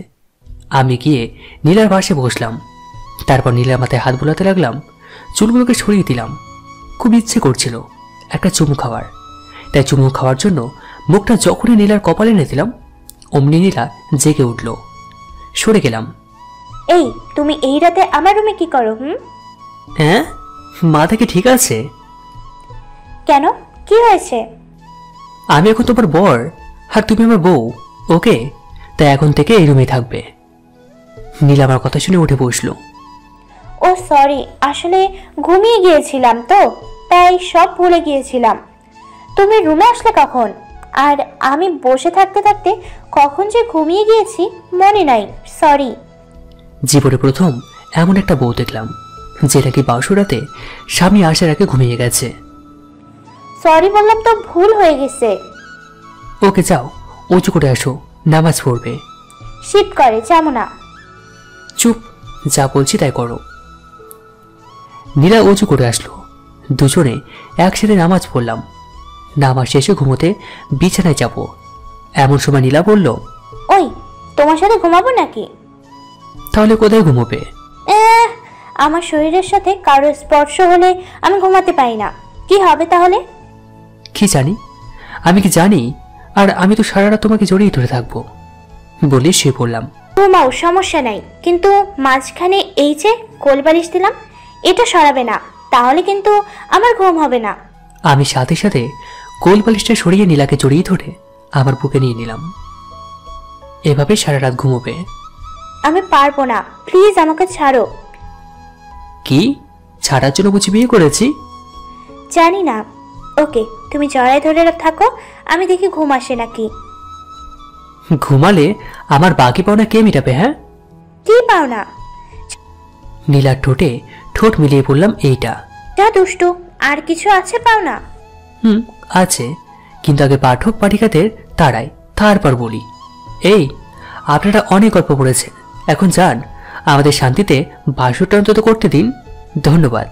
আমি গিয়ে নীলার পাশে বসলাম। তারপর নীলার মাথায় হাত বোলাতে লাগলাম, চুলগুলোকে সরিয়ে দিলাম। খুব ইচ্ছে করছিল একটা চুমু খাওয়ার, তাই চুমু খাওয়ার জন্য মুখটা যখনই নীলার কপালে এনে দিলাম, অমনি নীলা জেগে উঠল। সরে গেলাম। এই, তুমি এই রাতে আমার রুমে কি করো? হ্যাঁ, মাথা কি ঠিক আছে? কেন, কি হয়েছে? আমি এখন তোমার বর আর তুমি আমার বউ, ওকে? তাই এখন থেকে এই রুমে থাকবে। নীলা আমার কথা শুনে উঠে বসলো। ও সরি, আসলে ঘুমিয়ে গিয়েছিলাম তো, তাই সব ভুলে গিয়েছিলাম। তুমি রুমে আসলে কখন? আর আমি বসে থাকতে থাকতে কখন যে ঘুমিয়ে গিয়েছি মনে নাই, সরি। জীবনে প্রথম এমন একটা বউ দেখলাম যেটা কি বাসুরাতে স্বামী আসার আগে ঘুমিয়ে গেছে। সরি বললাম তো, ভুল হয়ে গেছে। ওকে যাও, উঁচু করে আসো, নামাজ পড়বে। শীত করে, যাবো না। চুপ, যা বলছি তাই করো। নীলা উঁচু করে আসলো, দুজনে একসাথে নামাজ পড়লাম। নামাজ শেষে ঘুমোতে বিছানায় যাব, এমন সময় নীলা বলল, ওই তোমার সাথে ঘুমাবো নাকি? তাহলে কোথায় ঘুমোবে? আমার শরীরের সাথে কারো স্পর্শ হলে আমি ঘুমাতে পারি না। কি হবে তাহলে? কি জানি, আমি কি জানি? আর আমি তো সারা রাত তোমাকে জড়িয়ে ধরে থাকবো বলে শুয়ে পড়লাম। ঘুমাও, সমস্যা নাই, কিন্তু মাঝখানে এই যে কোলবালিশ দিলাম, এটা সরাবে না, তাহলে কিন্তু আমার ঘুম হবে না। আমি সাথে সাথে কোল বালিশটা সরিয়ে নীলাকে জড়িয়ে ধরে আমার বুকে নিয়ে নিলাম। এভাবে সারা রাত ঘুমোবে। আমি পারবো না, প্লিজ আমাকে ছাড়ো। কি, ছাড়ার জন্য বুঝি বিয়ে করেছি? জানি না। ওকে, তুমি জড়ায় ধরে থাকো, আমি দেখি ঘুম আসে নাকি। ঘুমালে আমার বাকি পাওনা কে মিটাবে? হ্যাঁ, কি পাও না? নীলার ঠোঁটে ঠোঁট মিলিয়ে বললাম, এইটা। যা দুষ্টু, আর কিছু আছে পাও না? আছে, কিন্তু আগে পাঠক পাঠিকাদের তাড়াই, তারপর বলি। এই, আপনারা অনেক গল্প করেছেন, এখন যান, আমাদের শান্তিতে বাসরটা অন্তত করতে দিন। ধন্যবাদ।